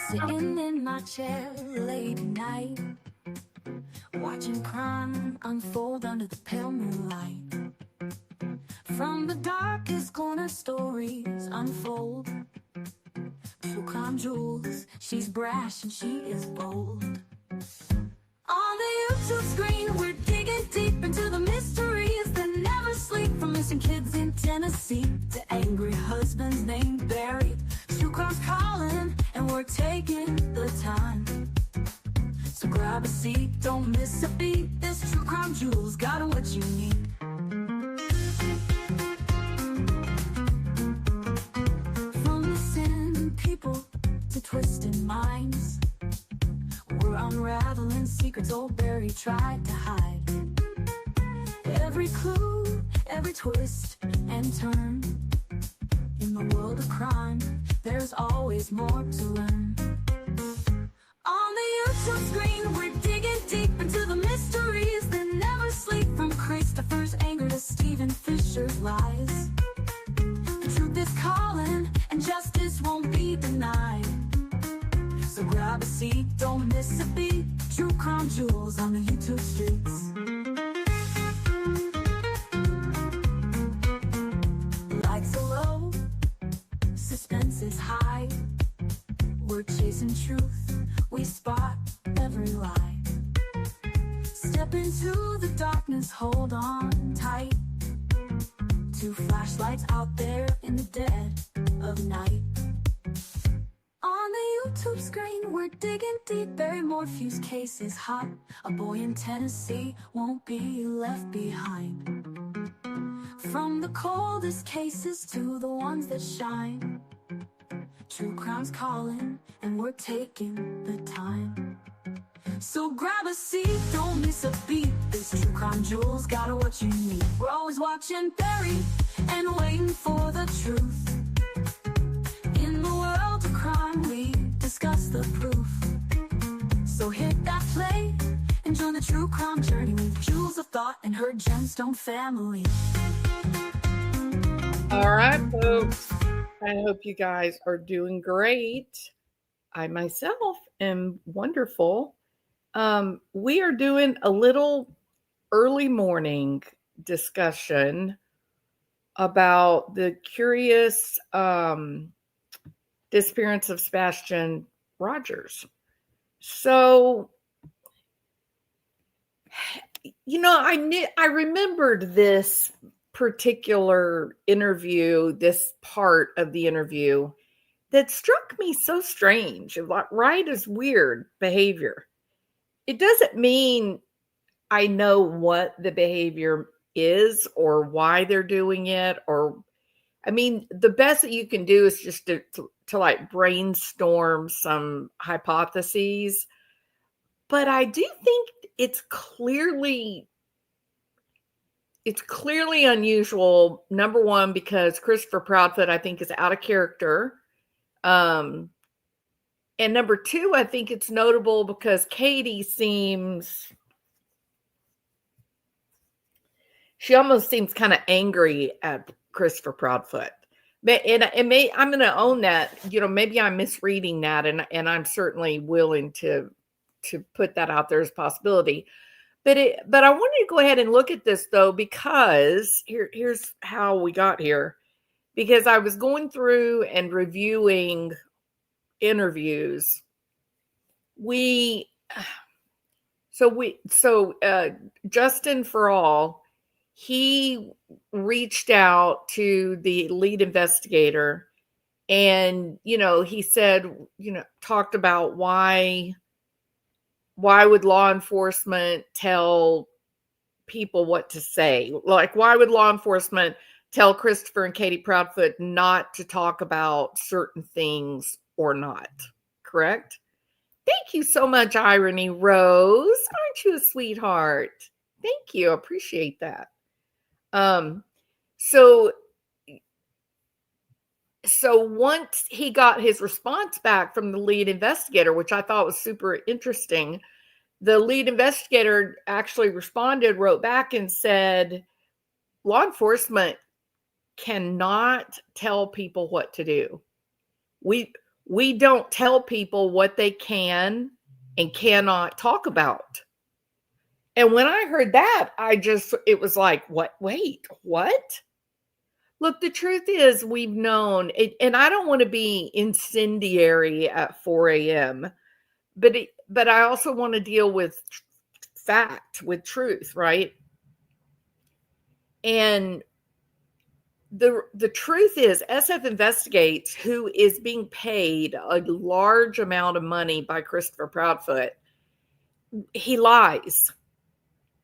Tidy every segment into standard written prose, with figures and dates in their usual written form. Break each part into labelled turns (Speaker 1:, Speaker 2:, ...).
Speaker 1: Sitting in my chair late at night, watching crime unfold under the pale moonlight. From the darkest corner, stories unfold. True crime jewels, she's brash and she is bold. On the YouTube screen, we're digging deep into the mysteries that never sleep. From missing kids in Tennessee to angry husbands named Barry. True crime's calling, and we're taking the time. So grab a seat, don't miss a beat. This True Crime Jewels got what you need. From missing people to twisted minds, we're unraveling secrets old Barry tried to hide. Every clue, every twist and turn. In the world of crime, there's always more to learn. On the YouTube screen, we're digging deep into the mysteries that never sleep. From Christopher's anger to Stephen Fisher's lies. The truth is calling, and justice won't be denied. So grab a seat, don't miss a beat. True Crime Jewels on the YouTube streets. Lights are low, suspense is high. We're chasing truth, we spot every lie. Step into the darkness, hold on tight. Two flashlights out there in the dead of night. On the YouTube screen, we're digging deep. Barry Morphew's case is hot. A boy in Tennessee won't be left behind. From the coldest cases to the ones that shine, true crime's calling, and we're taking the time. So grab a seat, don't miss a beat. This True Crime Jewels got what you need. We're always watching Barry and waiting for the truth. In the world of crime, we discuss the proof. So hit that play and join the true crime journey with Jewels of Thought and her gemstone family.
Speaker 2: All right, folks. I hope you guys are doing great. I myself am wonderful. We are doing a little early morning discussion about the curious disappearance of Sebastian Rogers. So, I remembered this particular interview, this part of the interview that struck me so strange. Right as weird behavior. It doesn't mean I know what the behavior is or why they're doing it, the best that you can do is just to like brainstorm some hypotheses. But I do think it's clearly unusual. Number one, because Christopher Proudfoot, I think, is out of character. And number two, I think it's notable because Katie she almost seems kind of angry at Christopher Proudfoot. I'm going to own that. Maybe I'm misreading that, and I'm certainly willing to put that out there as a possibility. But I wanted to go ahead and look at this, though, because here's how we got here. Because I was going through and reviewing interviews. Justin For All, he reached out to the lead investigator, and he said, talked about why would law enforcement tell people what to say? Like, why would law enforcement tell Christopher and Katie Proudfoot not to talk about certain things or not? Correct? Thank you so much, Irony Rose. Aren't you a sweetheart? Thank you. I appreciate that. So once he got his response back from the lead investigator, which I thought was super interesting, the lead investigator actually wrote back and said, law enforcement cannot tell people what to do. We We don't tell people what they can and cannot talk about. And when I heard that, it was like, what? Wait, what? Look, the truth is, we've known, and I don't want to be incendiary at 4 a.m., but I also want to deal with fact, with truth, right? And the truth is, SF Investigates, who is being paid a large amount of money by Christopher Proudfoot, he lies.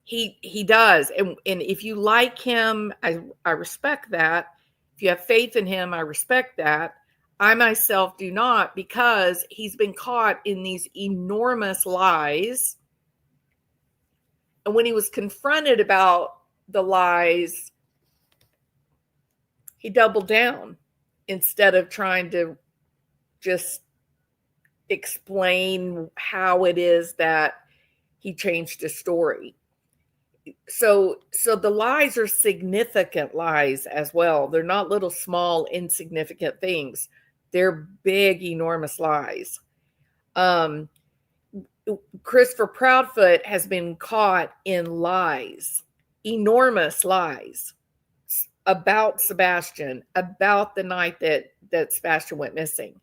Speaker 2: He does. And if you like him, I respect that. If you have faith in him, I respect that. I myself do not, because he's been caught in these enormous lies. And when he was confronted about the lies, he doubled down instead of trying to just explain how it is that he changed his story. So the lies are significant lies as well. They're not little small insignificant things. They're big, enormous lies. Christopher Proudfoot has been caught in lies, enormous lies about Sebastian, about the night that Sebastian went missing.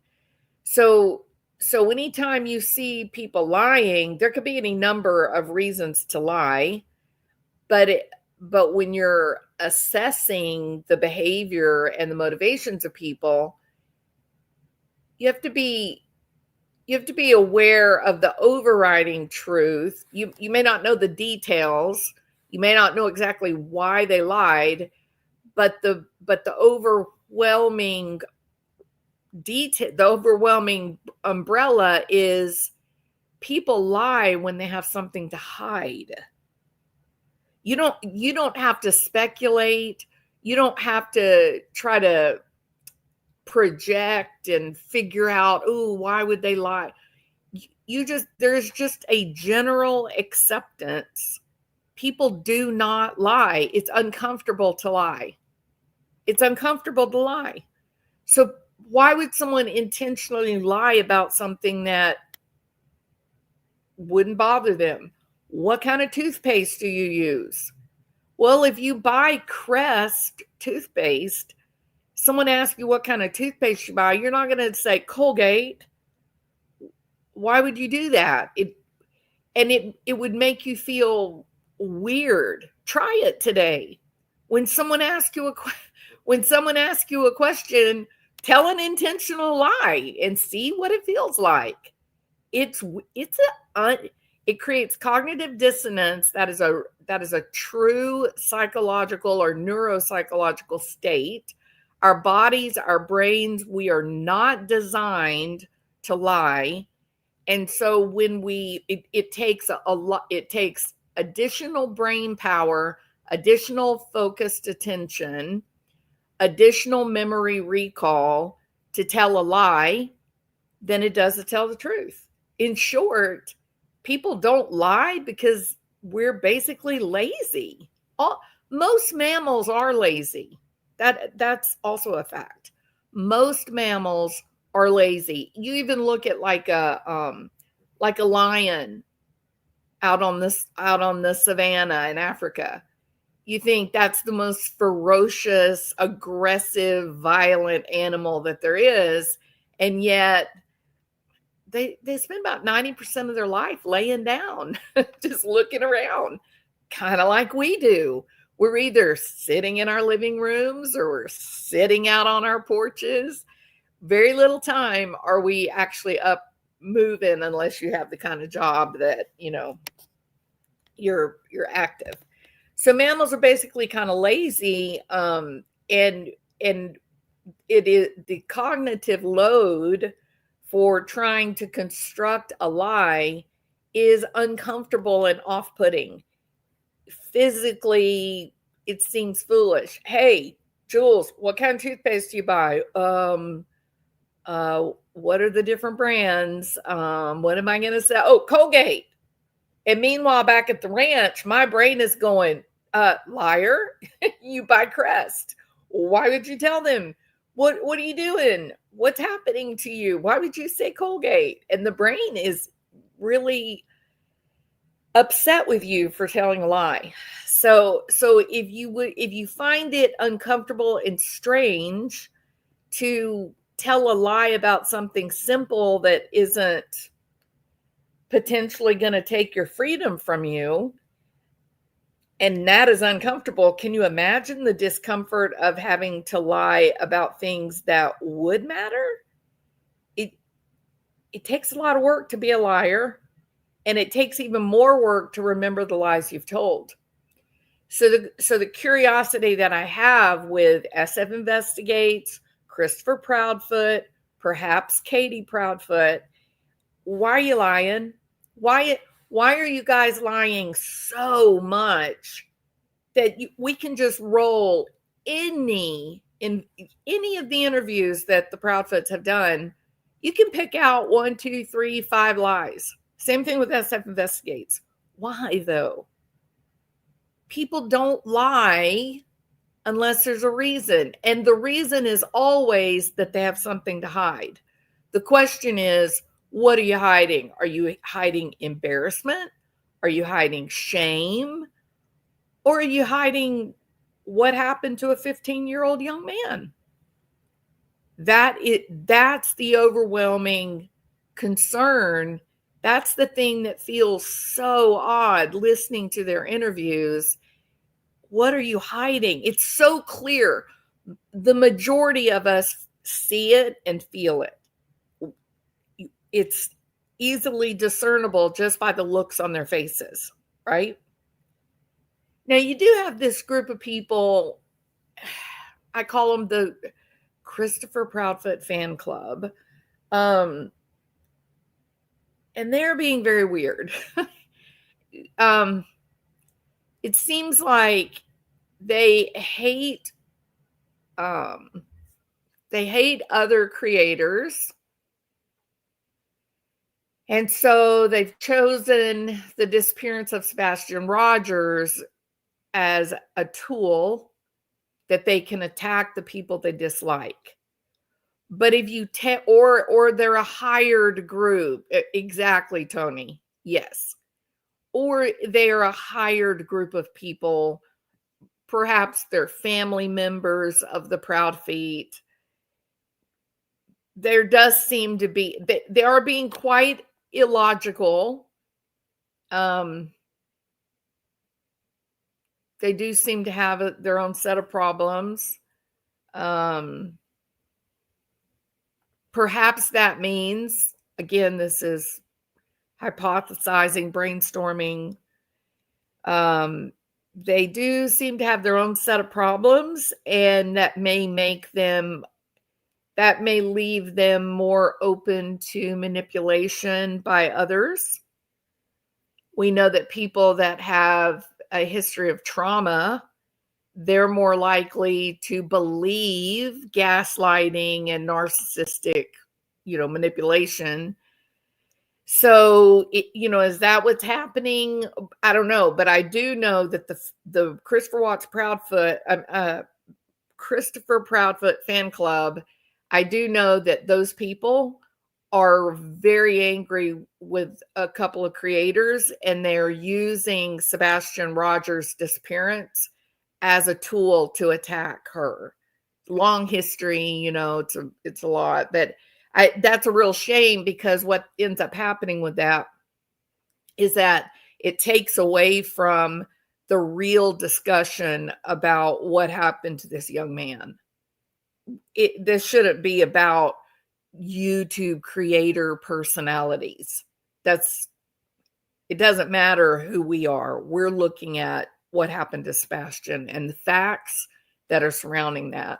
Speaker 2: So anytime you see people lying, there could be any number of reasons to lie. But when you're assessing the behavior and the motivations of people, you have to be aware of the overriding truth. You may not know the details, you may not know exactly why they lied, but the overwhelming detail, the overwhelming umbrella is people lie when they have something to hide. You don't have to speculate. You don't have to try to project and figure out, oh, why would they lie? There's just a general acceptance. People do not lie. It's uncomfortable to lie. It's uncomfortable to lie. So why would someone intentionally lie about something that wouldn't bother them? What kind of toothpaste do you use? Well, if you buy Crest toothpaste, someone asks you what kind of toothpaste you buy, you're not going to say Colgate. Why would you do that? It would make you feel weird. Try it today. When someone asks you a question, tell an intentional lie and see what it feels like. It creates cognitive dissonance. That is a true psychological or neuropsychological state. Our bodies, our brains, we are not designed to lie. And so when it takes a lot, it takes additional brain power, additional focused attention, additional memory recall to tell a lie than it does to tell the truth. In short, people don't lie because we're basically lazy. Most mammals are lazy. That's also a fact. Most mammals are lazy. You even look at like a lion out on the savannah in Africa. You think that's the most ferocious, aggressive, violent animal that there is, and yet they spend about 90% of their life laying down, just looking around, kind of like we do. We're either sitting in our living rooms or we're sitting out on our porches. Very little time are we actually up moving unless you have the kind of job that, you're active. So mammals are basically kind of lazy, and it is the cognitive load for trying to construct a lie is uncomfortable and off-putting. Physically, it seems foolish. Hey, Jules, what kind of toothpaste do you buy? What are the different brands? What am I going to say? Oh, Colgate. And meanwhile, back at the ranch, my brain is going, liar, you buy Crest. Why would you tell them? What are you doing? What's happening to you? Why would you say Colgate? And the brain is really upset with you for telling a lie. So if you find it uncomfortable and strange to tell a lie about something simple that isn't potentially going to take your freedom from you, and that is uncomfortable, can you imagine the discomfort of having to lie about things that would matter? It it takes a lot of work to be a liar, and it takes even more work to remember the lies you've told. So the curiosity that I have with SF Investigates, Christopher Proudfoot, perhaps Katie Proudfoot, why are you lying? Why why are you guys lying so much that we can just roll in any of the interviews that the Proudfoots have done? You can pick out 1, 2, 3, 5 lies. Same thing with SF Investigates. Why though? People don't lie unless there's a reason. And the reason is always that they have something to hide. The question is, what are you hiding? Are you hiding embarrassment? Are you hiding shame? Or are you hiding what happened to a 15-year-old young man? That's the overwhelming concern. That's the thing that feels so odd listening to their interviews. What are you hiding? It's so clear. The majority of us see it and feel it. It's easily discernible just by the looks on their faces, right? Now, you do have this group of people, I call them the Christopher Proudfoot fan club. And they're being very weird. It seems like they hate other creators. And so they've chosen the disappearance of Sebastian Rogers as a tool that they can attack the people they dislike. But if you or they're a hired group, exactly, Tony. Yes. Or they are a hired group of people, perhaps they're family members of the Proudfeet. There does seem to be, they are being quite illogical. They do seem to have their own set of problems. Perhaps that means, again, this is hypothesizing, brainstorming. They do seem to have their own set of problems, and that may leave them more open to manipulation by others. We know that people that have a history of trauma, they're more likely to believe gaslighting and narcissistic, manipulation. So, is that what's happening? I don't know, but I do know that the Christopher Proudfoot fan club, I do know that those people are very angry with a couple of creators, and they're using Sebastian Rogers' disappearance as a tool to attack her. Long history, it's a lot, but that's a real shame, because what ends up happening with that is that it takes away from the real discussion about what happened to this young man. This shouldn't be about YouTube creator personalities. It doesn't matter who we are. We're looking at what happened to Sebastian and the facts that are surrounding that.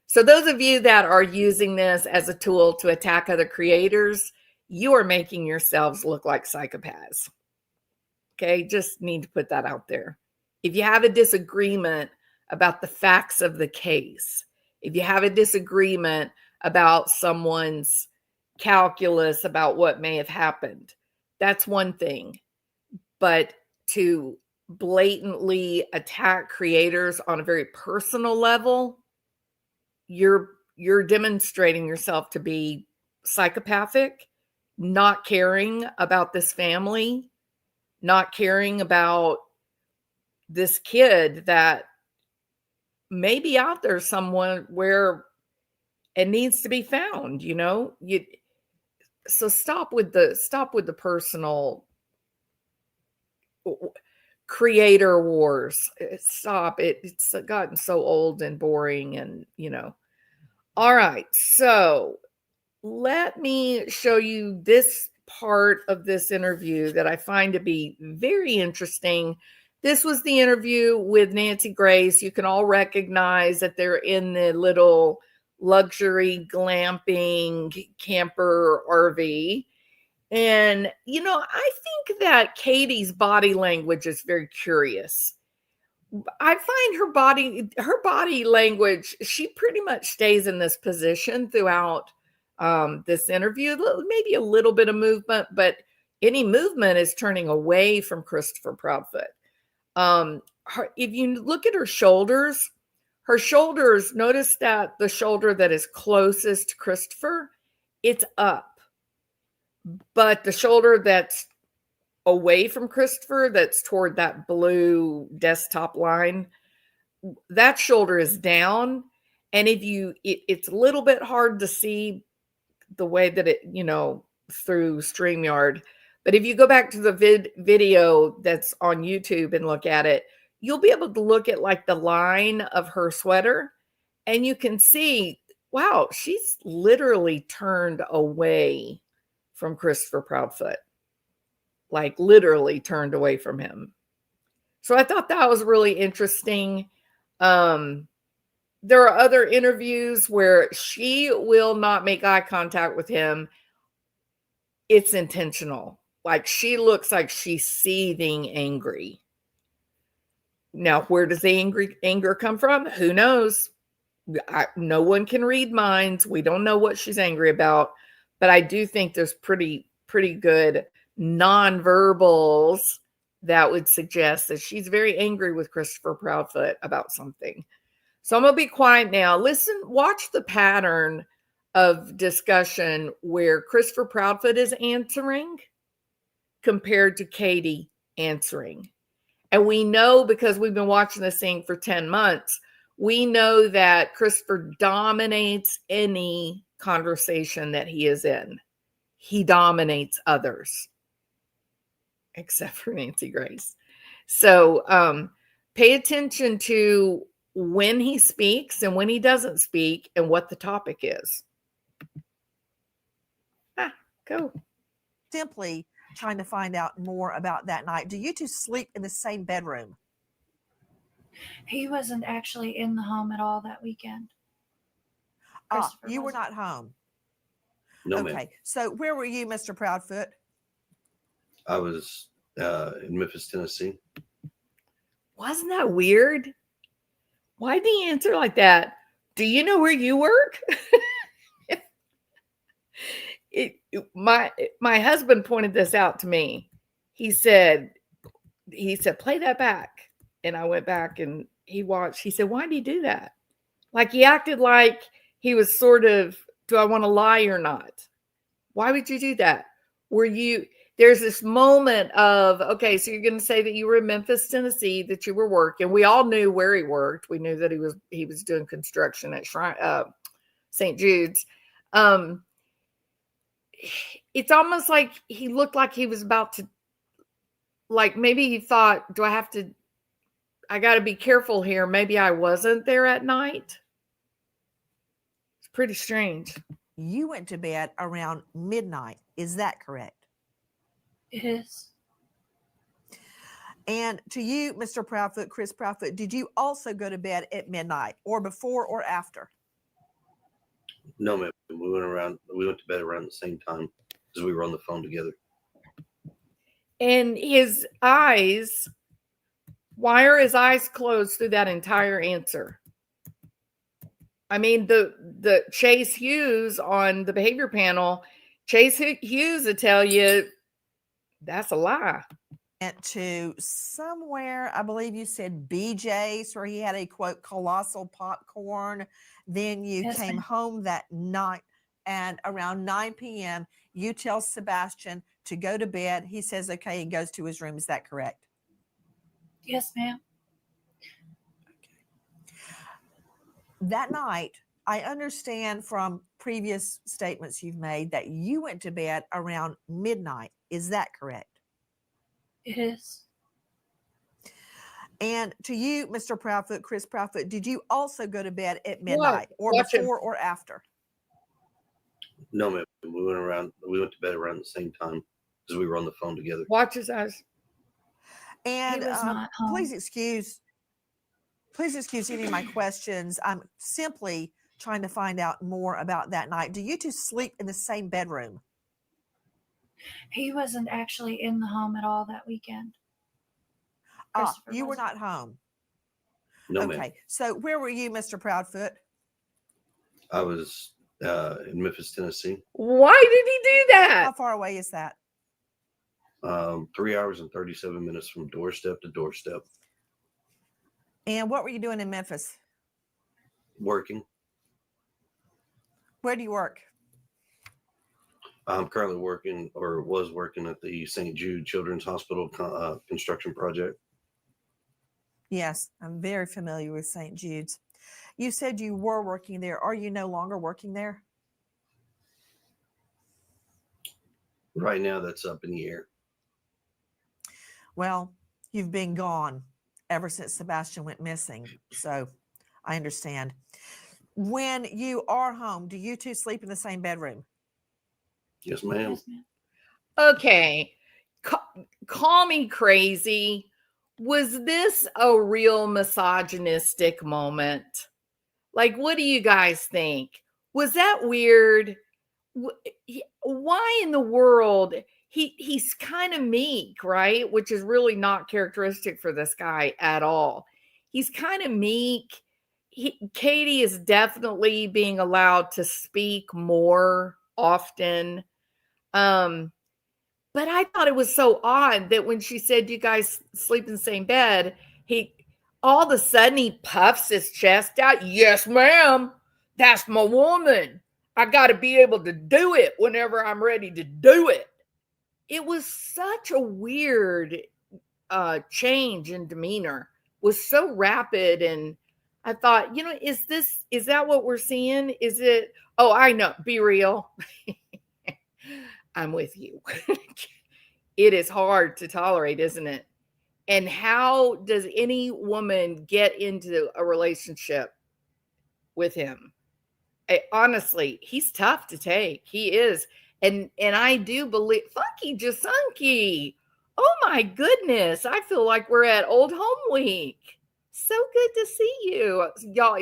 Speaker 2: So those of you that are using this as a tool to attack other creators, you are making yourselves look like psychopaths. Okay, just need to put that out there. If you have a disagreement about the facts of the case, if you have a disagreement about someone's calculus about what may have happened, that's one thing. But to blatantly attack creators on a very personal level, you're demonstrating yourself to be psychopathic, not caring about this family, not caring about this kid that may be out there someone where it needs to be found, so stop with the personal creator wars. Stop it. It's gotten so old and boring, and all right, so let me show you this part of this interview that I find to be very interesting. This was the interview with Nancy Grace. You can all recognize that they're in the little luxury glamping camper RV. And, I think that Katie's body language is very curious. I find her body language, she pretty much stays in this position throughout this interview, maybe a little bit of movement, but any movement is turning away from Christopher Proudfoot. If you look at her shoulders, notice that the shoulder that is closest to Christopher, it's up. But the shoulder that's away from Christopher, that's toward that blue desktop line, that shoulder is down. And it's a little bit hard to see the way that it, through StreamYard. But if you go back to the video that's on YouTube and look at it, you'll be able to look at like the line of her sweater, and you can see, wow, she's literally turned away from Christopher Proudfoot, like literally turned away from him. So I thought that was really interesting. There are other interviews where she will not make eye contact with him. It's intentional. Like she looks like she's seething angry. Now, where does the anger come from? Who knows? No one can read minds. We don't know what she's angry about. But I do think there's pretty good nonverbals that would suggest that she's very angry with Christopher Proudfoot about something. So I'm going to be quiet now. Listen, watch the pattern of discussion where Christopher Proudfoot is answering compared to Katie answering. And we know, because we've been watching this thing for 10 months, we know that Christopher dominates any conversation that he is in. He dominates others, except for Nancy Grace. So pay attention to when he speaks and when he doesn't speak and what the topic is. Go.
Speaker 3: Simply trying to find out more about that night. Do you two sleep in the same bedroom?
Speaker 4: He wasn't actually in the home at all that weekend.
Speaker 3: You were not home.
Speaker 5: No,
Speaker 3: okay.
Speaker 5: ma'am.
Speaker 3: So where were you, Mr. Proudfoot?
Speaker 5: I was in Memphis, Tennessee.
Speaker 2: Wasn't that weird? Why did he answer like that? Do you know where you work? My husband pointed this out to me. He said, play that back. And I went back and he watched. He said, why did he do that? Like he acted like he was sort of, do I want to lie or not? Why would you do that? There's this moment of, okay, so you're going to say that you were in Memphis, Tennessee, that you were working. We all knew where he worked. We knew that he was doing construction at St. Jude's. It's almost like he looked like he was about to, like maybe he thought, I got to be careful here. Maybe I wasn't there at night. It's pretty strange.
Speaker 3: You went to bed around midnight. Is that correct?
Speaker 4: It is.
Speaker 3: And to you, Mr. Proudfoot, Chris Proudfoot, did you also go to bed at midnight or before or after?
Speaker 5: No, ma'am. We went to bed around the same time as we were on the phone together.
Speaker 2: And his eyes, why are his eyes closed through that entire answer? I mean, the Chase Hughes on the behavior panel, Chase Hughes will tell you that's a lie.
Speaker 3: to somewhere, I believe you said BJ's, where he had a quote colossal popcorn. Then you
Speaker 4: Yes,
Speaker 3: came
Speaker 4: ma'am.
Speaker 3: home that night, and around 9 p.m., you tell Sebastian to go to bed. He says, okay, and goes to his room. Is that correct?
Speaker 4: Yes, ma'am.
Speaker 3: That night, I understand from previous statements you've made that you went to bed around midnight. Is that correct?
Speaker 4: It is.
Speaker 3: And to you, Mr. Proudfoot, Chris Proudfoot, did you also go to bed at
Speaker 2: What?
Speaker 3: midnight or
Speaker 2: Watch him.
Speaker 3: before or after?
Speaker 5: No, ma'am. We went to bed around the same time because we were on the phone together.
Speaker 2: Watch his eyes.
Speaker 3: And
Speaker 4: was not home.
Speaker 3: please excuse any of my questions. I'm simply trying to find out more about that night. Do you two sleep in the same bedroom?
Speaker 4: He wasn't actually in the home at all that weekend. Christopher
Speaker 3: You were
Speaker 4: wasn't.
Speaker 3: not home.
Speaker 5: No,
Speaker 3: Okay.
Speaker 5: ma'am.
Speaker 3: So where were you, Mr. Proudfoot?
Speaker 5: I was in Memphis, Tennessee.
Speaker 2: Why did he do
Speaker 3: How
Speaker 2: that?
Speaker 3: far away is that?
Speaker 5: 3 hours and 37 minutes from doorstep to doorstep.
Speaker 3: And what were you doing in Memphis?
Speaker 5: Working.
Speaker 3: Where do you work?
Speaker 5: I'm currently working, or was working, at the St. Jude Children's Hospital construction project.
Speaker 3: Yes, I'm very familiar with St. Jude's. You said you were working there. Are you no longer working there?
Speaker 5: Right now, that's up in the air.
Speaker 3: Well, you've been gone ever since Sebastian went missing. So I understand. When you are home, do you two sleep in the same bedroom?
Speaker 5: Yes, ma'am.
Speaker 4: Yes, ma'am.
Speaker 2: Okay. Call me crazy. Was this a real misogynistic moment? Like, what do you guys think? Was that weird? Why in the world? He's kind of meek, right? Which is really not characteristic for this guy at all. He's kind of meek. Katie is definitely being allowed to speak more often. But I thought it was so odd that when she said you guys sleep in the same bed, he all of a sudden he puffs his chest out. Yes, ma'am. That's my woman. I got to be able to do it whenever I'm ready to do it. It was such a weird change in demeanor. It was so rapid, and I thought, is that what we're seeing? Is it? Oh, I know. Be real. I'm with you. It is hard to tolerate, isn't it? And how does any woman get into a relationship with him? Honestly, he's tough to take. He is. And I do believe Funky Jasunky. Oh my goodness. I feel like we're at Old Home Week. So good to see you. Y'all,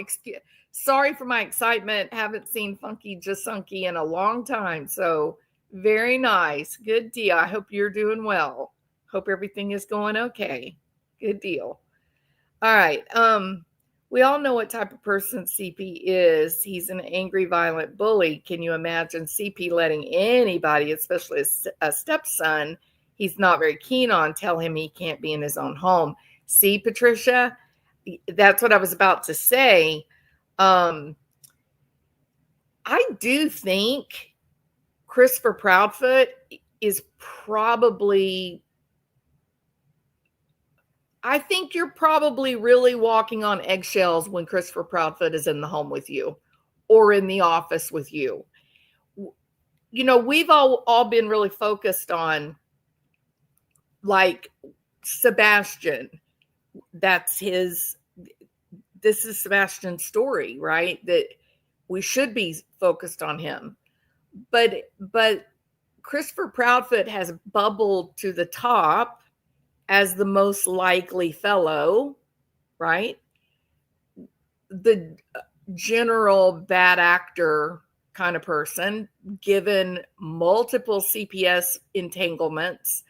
Speaker 2: sorry for my excitement. Haven't seen Funky Jasunky in a long time. So very nice. Good deal. I hope you're doing well. Hope everything is going okay. Good deal. All right. We all know what type of person CP is. He's an angry, violent bully. Can you imagine CP letting anybody, especially a stepson he's not very keen on, tell him he can't be in his own home? See, Patricia, that's what I was about to say. I do think Christopher Proudfoot is probably, I think you're probably really walking on eggshells when Christopher Proudfoot is in the home with you or in the office with you. We've all been really focused on, like, Sebastian. This is Sebastian's story, right? That we should be focused on him. But Christopher Proudfoot has bubbled to the top as the most likely fellow, right? The general bad actor kind of person, given multiple CPS entanglements,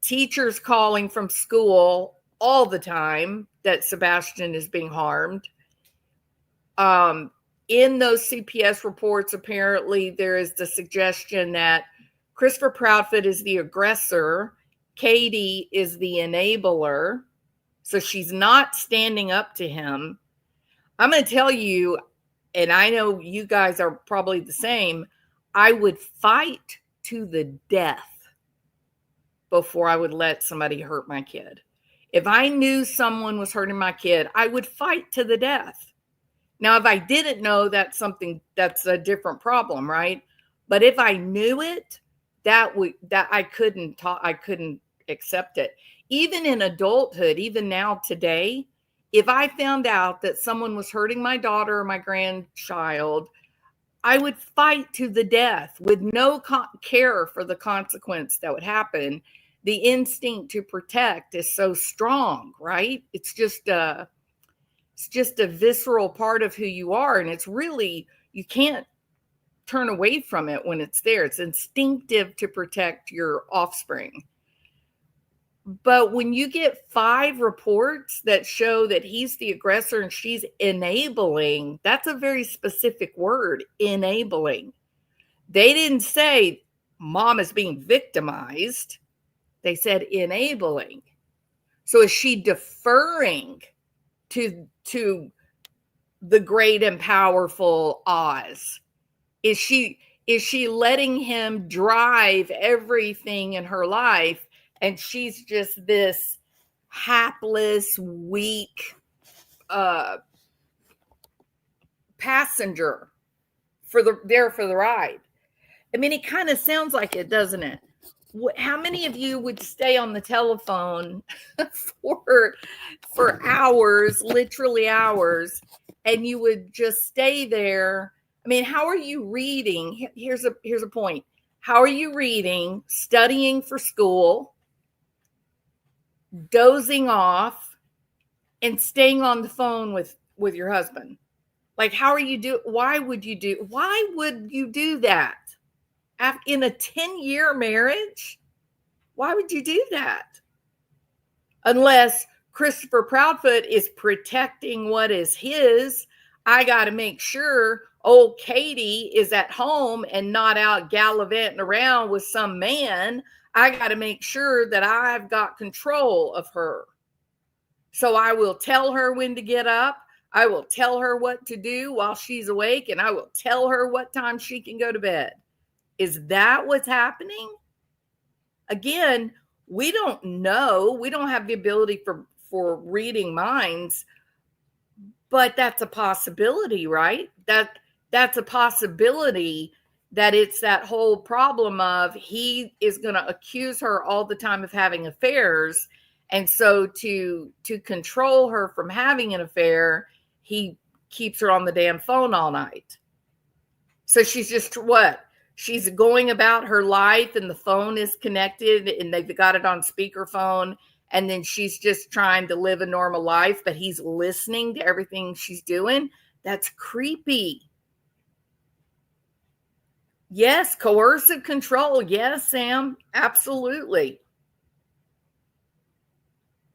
Speaker 2: teachers calling from school all the time that Sebastian is being harmed. In those CPS reports, apparently there is the suggestion that Christopher Proudfoot is the aggressor. Katie is the enabler. So she's not standing up to him. I'm going to tell you, and I know you guys are probably the same, I would fight to the death before I would let somebody hurt my kid. If I knew someone was hurting my kid, I would fight to the death. Now, if I didn't know, that's a different problem, right? But if I knew it, I couldn't accept it. Even in adulthood, even now today, if I found out that someone was hurting my daughter or my grandchild, I would fight to the death with no care for the consequence that would happen. The instinct to protect is so strong, right? It's just a visceral part of who you are. And it's really, you can't turn away from it when it's there. It's instinctive to protect your offspring. But when you get 5 reports that show that he's the aggressor and she's enabling, that's a very specific word, enabling. They didn't say mom is being victimized. They said enabling. So is she deferring to the great and powerful Oz? Is she letting him drive everything in her life, and she's just this hapless, weak passenger for the ride? I mean, it kind of sounds like it, doesn't it? How many of you would stay on the telephone for hours, literally hours, and you would just stay there? I mean, how are you reading? Here's a point. How are you reading, studying for school, dozing off, and staying on the phone with your husband? Like, how are you why would you do that? In a 10-year marriage? Why would you do that? Unless Christopher Proudfoot is protecting what is his. I got to make sure old Katie is at home and not out gallivanting around with some man. I got to make sure that I've got control of her. So I will tell her when to get up. I will tell her what to do while she's awake, and I will tell her what time she can go to bed. Is that what's happening? Again, we don't know. We don't have the ability for reading minds, but that's a possibility, right? That's a possibility, that it's that whole problem of he is going to accuse her all the time of having affairs. And so to control her from having an affair, he keeps her on the damn phone all night. So she's just what? She's going about her life and the phone is connected and they've got it on speakerphone. And then she's just trying to live a normal life, but he's listening to everything she's doing. That's creepy. Yes, coercive control. Yes, Sam, absolutely.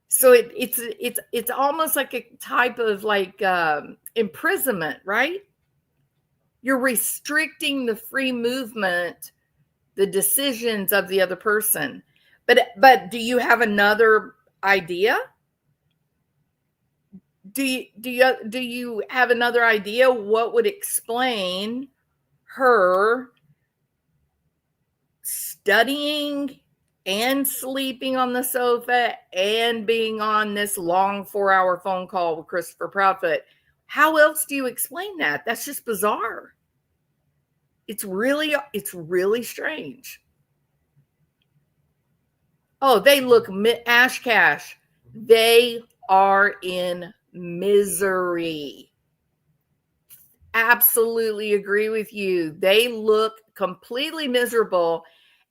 Speaker 2: So it's almost like a type of like imprisonment, right? You're restricting the free movement, the decisions of the other person. But do you have another idea? Do you have another idea what would explain her studying and sleeping on the sofa and being on this long 4-hour phone call with Christopher Proudfoot? How else do you explain that? That's just bizarre. It's really strange. Oh, they look Ash Cash. They are in misery. Absolutely agree with you. They look completely miserable.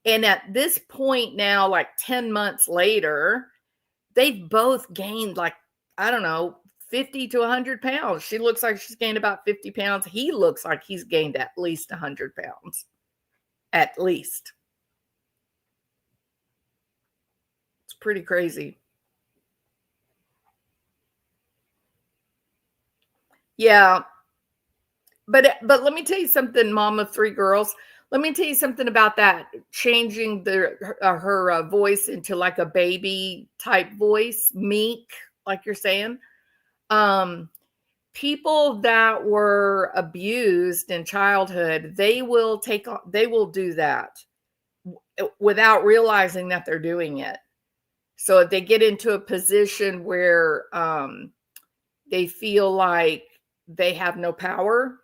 Speaker 2: And at this point now, like 10 months later, they've both gained like, I don't know, 50 to 100 pounds. She looks like she's gained about 50 pounds. He looks like he's gained at least 100 pounds. At least. It's pretty crazy. Yeah. But let me tell you something, mom of 3 girls. Let me tell you something about that. Changing her voice into like a baby type voice, meek, like you're saying. People that were abused in childhood, they will do that without realizing that they're doing it. So if they get into a position where they feel like they have no power,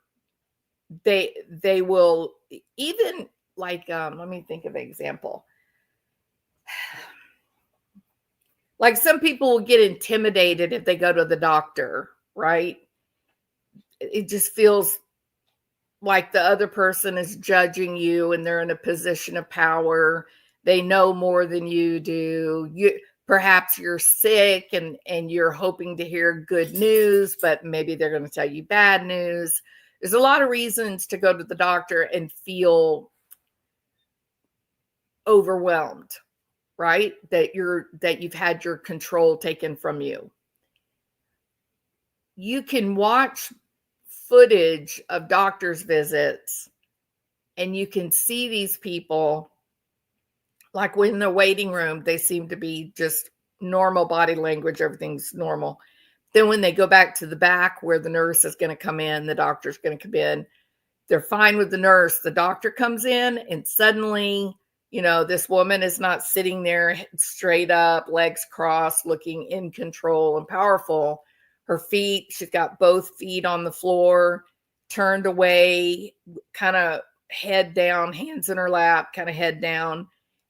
Speaker 2: they will, even like let me think of an example. Like some people will get intimidated if they go to the doctor, right? It just feels like the other person is judging you and they're in a position of power. They know more than you do. Perhaps you're sick and you're hoping to hear good news, but maybe they're going to tell you bad news. There's a lot of reasons to go to the doctor and feel overwhelmed, right? That you've had your control taken from you. You can watch footage of doctor's visits and you can see these people, like when in the waiting room, they seem to be just normal body language. Everything's normal. Then when they go back to the back where the nurse is going to come in, the doctor's going to come in, they're fine with the nurse. The doctor comes in and suddenly, this woman is not sitting there straight up, legs crossed, looking in control and powerful. Her feet, she's got both feet on the floor, turned away, kind of head down, hands in her lap, kind of head down.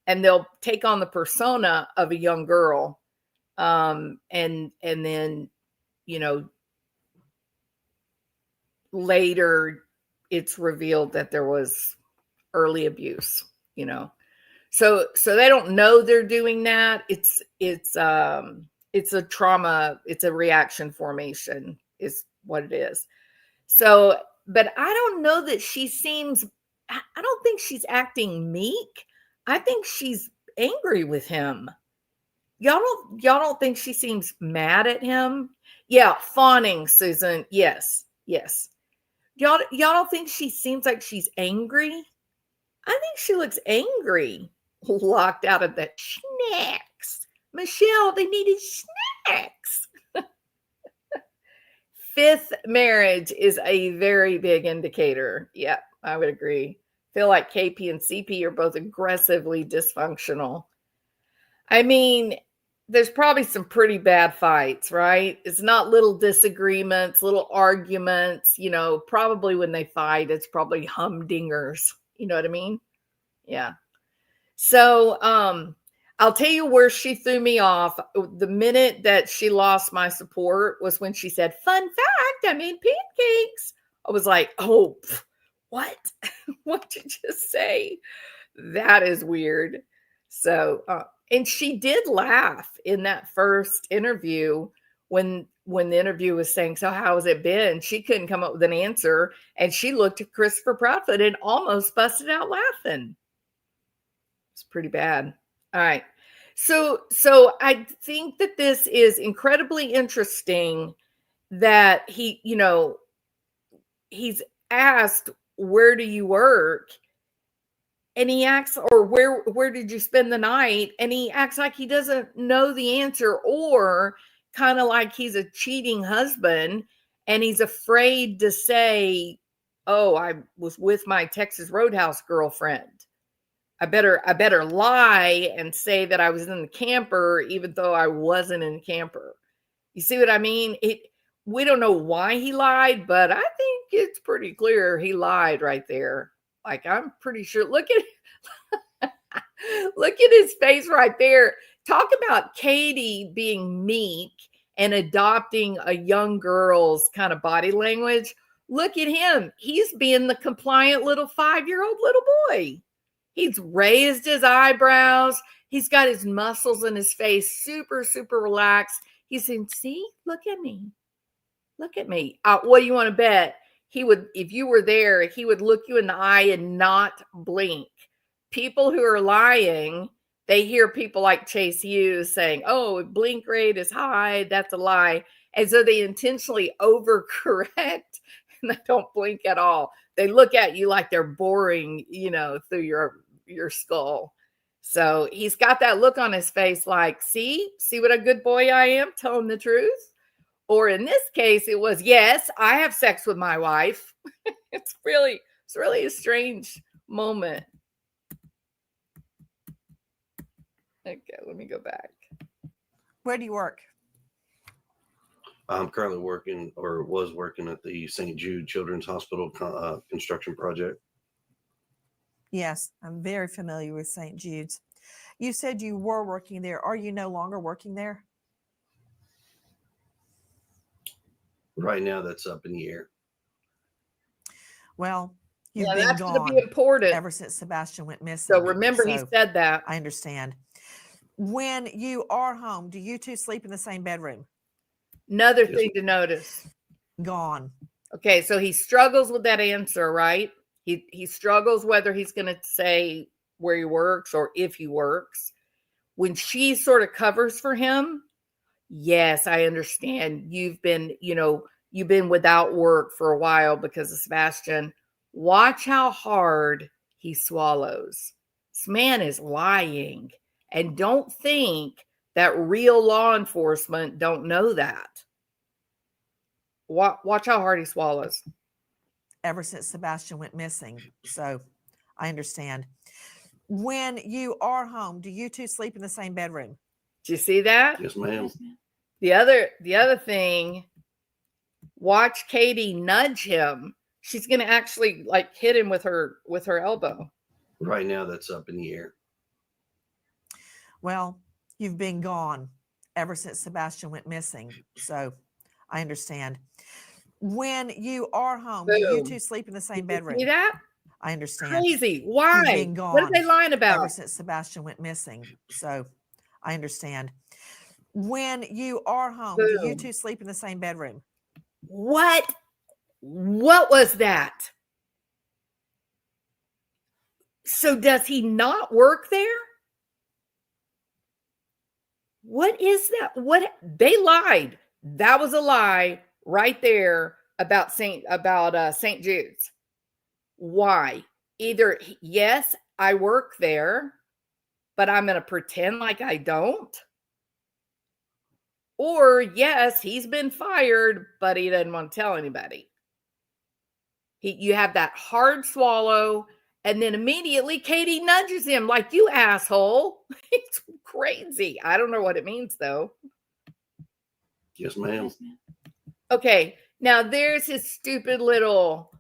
Speaker 2: And they'll take on the persona of a young girl. And then, later it's revealed that there was early abuse, So they don't know they're doing that. It's a trauma. It's a reaction formation is what it is. So, but I don't know that I don't think she's acting meek. I think she's angry with him. Y'all don't think she seems mad at him? Yeah, fawning, Susan. Yes. Y'all don't think she seems like she's angry? I think she looks angry. Locked out of the snacks. Michelle, they needed snacks. Fifth marriage is a very big indicator. Yeah, I would agree. Feel like KP and CP are both aggressively dysfunctional. I mean, there's probably some pretty bad fights, right? It's not little disagreements, little arguments, probably when they fight, it's probably humdingers. You know what I mean? Yeah. So, I'll tell you where she threw me off. The minute that she lost my support was when she said, "Fun fact, I made pancakes." I was like, "Oh, what? What did you just say? That is weird." So, and she did laugh in that first interview when the interview was saying, "So how has it been?" She couldn't come up with an answer, and she looked at Christopher Proudfoot and almost busted out laughing. It's pretty bad. All right. So I think that this is incredibly interesting that he's asked, "Where do you work?" And he acts, or where did you spend the night? And he acts like he doesn't know the answer, or kind of like he's a cheating husband and he's afraid to say, "Oh, I was with my Texas Roadhouse girlfriend. I better lie and say that I was in the camper, even though I wasn't in the camper." You see what I mean? We don't know why he lied, but I think it's pretty clear he lied right there. Like, I'm pretty sure. Look at his face right there. Talk about Katie being meek and adopting a young girl's kind of body language. Look at him. He's being the compliant little 5-year-old little boy. He's raised his eyebrows. He's got his muscles in his face super, super relaxed. He's saying, "See, look at me. Look at me." What do you want to bet? He would, if you were there, he would look you in the eye and not blink. People who are lying, they hear people like Chase Hughes saying, "Oh, blink rate is high. That's a lie." And so they intentionally overcorrect and they don't blink at all. They look at you like they're boring, through your skull. So he's got that look on his face like, see what a good boy I am, telling the truth. Or in this case, it was, yes, I have sex with my wife. It's really a strange moment. Okay, let me go back.
Speaker 3: Where do you work?
Speaker 5: I'm currently working, or was working, at the St. Jude Children's Hospital construction project.
Speaker 3: Yes, I'm very familiar with St. Jude's. You said you were working there. Are you no longer working there?
Speaker 5: Right now, that's up in the air.
Speaker 3: Well, you've
Speaker 2: Yeah,
Speaker 3: been
Speaker 2: that's going to
Speaker 3: gone
Speaker 2: be important.
Speaker 3: ever since Sebastian went missing.
Speaker 2: So remember, he said that.
Speaker 3: I understand. When you are home, do you two sleep in the same bedroom?
Speaker 2: Another
Speaker 5: Yes.
Speaker 2: thing to notice.
Speaker 3: Gone.
Speaker 2: Okay, so he struggles with that answer, right? He struggles whether he's going to say where he works or if he works. When she sort of covers for him, yes, I understand. You've been without work for a while because of Sebastian. Watch how hard he swallows. This man is lying. And don't think that real law enforcement don't know that. Watch how hard he swallows.
Speaker 3: Ever since Sebastian went missing. So I understand. When you are home, do you two sleep in the same bedroom?
Speaker 2: Do you see that?
Speaker 5: Yes, ma'am.
Speaker 4: Yes, ma'am.
Speaker 2: The other thing, watch Katie nudge him. She's going to actually like hit him with her elbow.
Speaker 5: Right now, that's up in the air.
Speaker 3: Well, you've been gone ever since Sebastian went missing. So I understand. When you are home, do you
Speaker 2: Boom.
Speaker 3: two sleep in the same
Speaker 2: Did you
Speaker 3: bedroom?
Speaker 2: see that?
Speaker 3: I understand.
Speaker 2: Crazy. Why?
Speaker 3: been
Speaker 2: What are they
Speaker 3: gone
Speaker 2: lying about?
Speaker 3: Ever since Sebastian went missing. So I understand. When you are home, do you
Speaker 2: Boom.
Speaker 3: two sleep in the same bedroom?
Speaker 2: What was that? So does he not work there? What is that? What they lied. That was a lie right there about St. Jude's. Why? Either yes, I work there, but I'm going to pretend like I don't. Or yes, he's been fired, but he doesn't want to tell anybody. You have that hard swallow, and then immediately Katie nudges him like, you asshole. It's crazy. I don't know what it means though.
Speaker 5: Yes, ma'am.
Speaker 4: Yes, ma'am.
Speaker 2: Okay, now there's his stupid little,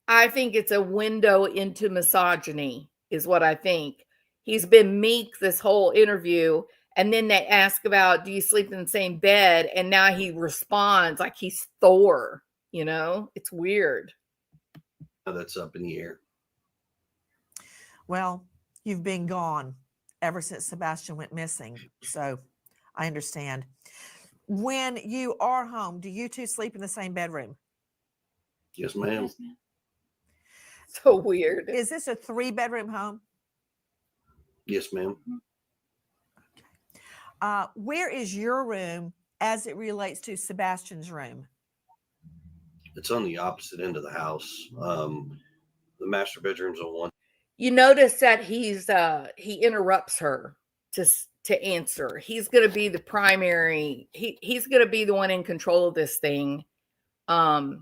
Speaker 2: I think it's a window into misogyny is what I think. He's been meek this whole interview, and then they ask about, do you sleep in the same bed? And now he responds like he's Thor, it's weird.
Speaker 5: That's up in the air.
Speaker 3: Well, you've been gone ever since Sebastian went missing. So I understand. When you are home, do you two sleep in the same bedroom?
Speaker 5: Yes, ma'am.
Speaker 4: Yes, ma'am.
Speaker 2: So weird.
Speaker 3: Is this a 3-bedroom home?
Speaker 5: Yes, ma'am.
Speaker 3: Where is your room as it relates to Sebastian's room?
Speaker 5: It's on the opposite end of the house. The master bedroom's on one.
Speaker 2: You notice that he interrupts her to answer. He's going to be the primary. He's going to be the one in control of this thing. So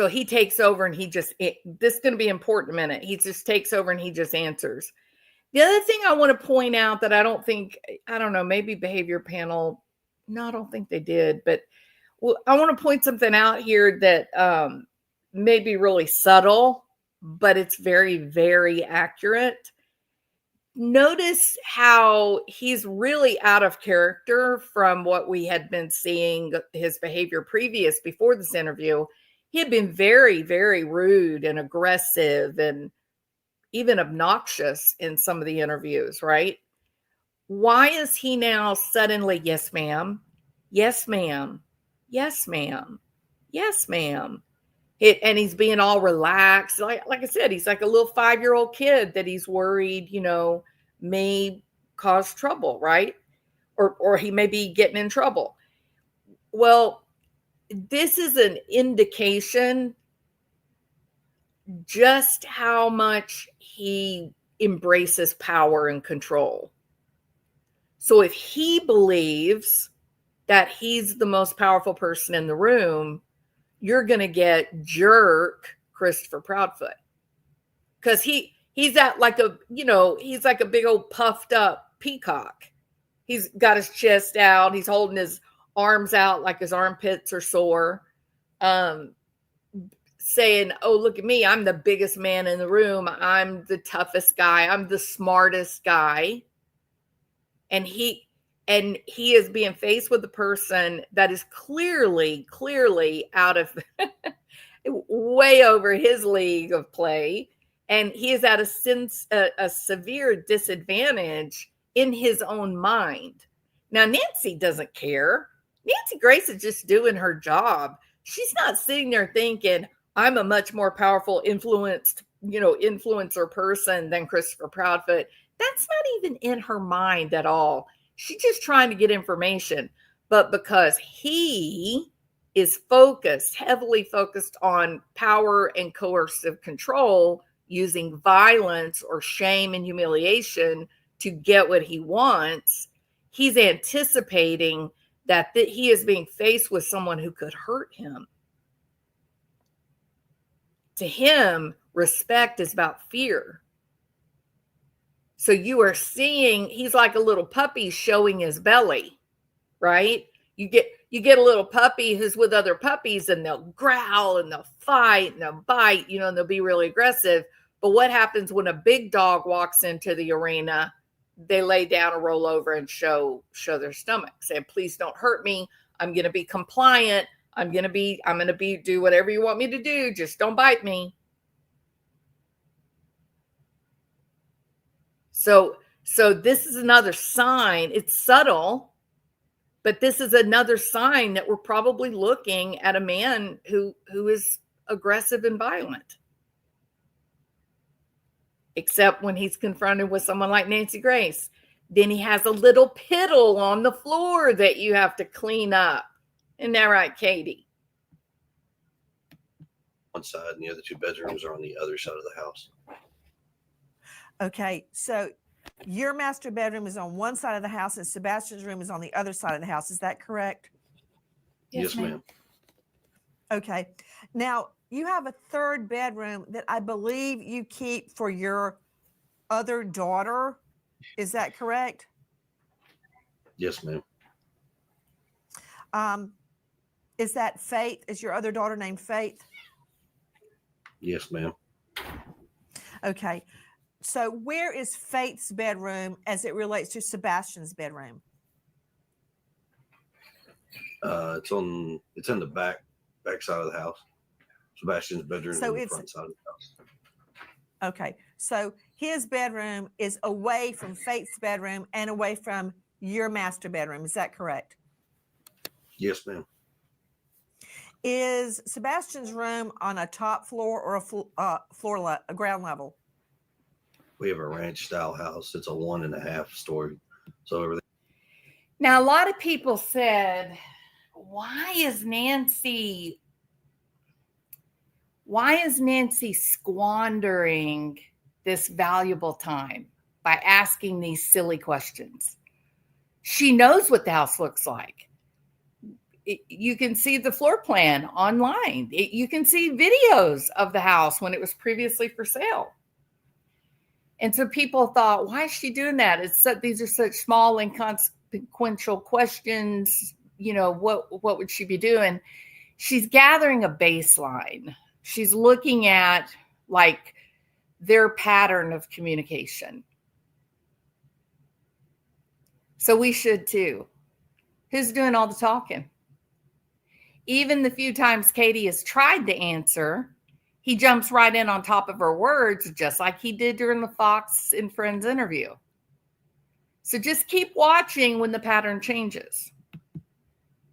Speaker 2: he takes over and this is going to be important in a minute. He just takes over and he just answers. The other thing I want to point out that I don't know, maybe behavior panel. No, I don't think they did, but I want to point something out here that may be really subtle, but it's very, very accurate. Notice how he's really out of character from what we had been seeing his behavior before this interview. He had been very, very rude and aggressive and even obnoxious in some of the interviews, right? Why is he now suddenly, yes, ma'am, yes, ma'am, yes, ma'am, yes, ma'am? And he's being all relaxed. Like I said, he's like a little 5-year-old kid that he's worried, may cause trouble, right? Or he may be getting in trouble. Well, this is an indication just how much he embraces power and control. So if he believes that he's the most powerful person in the room, you're going to get jerk Christopher Proudfoot, because he's at like a, he's like a big old puffed up peacock. He's got his chest out. He's holding his arms out like his armpits are sore, saying, oh, look at me. I'm the biggest man in the room. I'm the toughest guy. I'm the smartest guy. And he is being faced with a person that is clearly out of way over his league of play. And he is at a severe disadvantage in his own mind. Now, Nancy doesn't care. Nancy Grace is just doing her job. She's not sitting there thinking, I'm a much more powerful influencer person than Christopher Proudfoot. That's not even in her mind at all. She's just trying to get information. But because he is heavily focused on power and coercive control, using violence or shame and humiliation to get what he wants, he's anticipating that he is being faced with someone who could hurt him. To him, respect is about fear. So you are seeing, he's like a little puppy showing his belly, right? You get a little puppy who's with other puppies, and they'll growl and they'll fight and they'll bite, and they'll be really aggressive. But what happens when a big dog walks into the arena? They lay down or roll over and show their stomach, saying, please don't hurt me. I'm going to be compliant. I'm going to be do whatever you want me to do. Just don't bite me. So this is another sign. It's subtle, but this is another sign that we're probably looking at a man who is aggressive and violent. Except when he's confronted with someone like Nancy Grace. Then he has a little piddle on the floor that you have to clean up. Isn't that right, Katie?
Speaker 5: One side, and the other two bedrooms are on the other side of the house.
Speaker 3: Okay, so your master bedroom is on one side of the house and Sebastian's room is on the other side of the house. Is that correct?
Speaker 5: Yes, ma'am.
Speaker 3: Okay. Now, you have a third bedroom that I believe you keep for your other daughter. Is that correct?
Speaker 5: Yes, ma'am.
Speaker 3: Is that Faith? Is your other daughter named Faith?
Speaker 5: Yes, ma'am.
Speaker 3: Okay. So where is Faith's bedroom as it relates to Sebastian's bedroom?
Speaker 5: It's in the back side of the house. Sebastian's bedroom is in the front side of the house.
Speaker 3: Okay. So his bedroom is away from Faith's bedroom and away from your master bedroom. Is that correct?
Speaker 5: Yes, ma'am.
Speaker 3: Is Sebastian's room on a top floor or a ground level?
Speaker 5: We have a ranch style house. It's a 1.5 story. So everything.
Speaker 2: Now, a lot of people said, why is Nancy squandering this valuable time by asking these silly questions? She knows what the house looks like. You can see the floor plan online. You can see videos of the house when it was previously for sale. And so people thought, why is she doing that? These are such small and inconsequential questions. What would she be doing? She's gathering a baseline. She's looking at like their pattern of communication. So we should too. Who's doing all the talking? Even the few times Katie has tried to answer, he jumps right in on top of her words, just like he did during the Fox and Friends interview. So just keep watching when the pattern changes.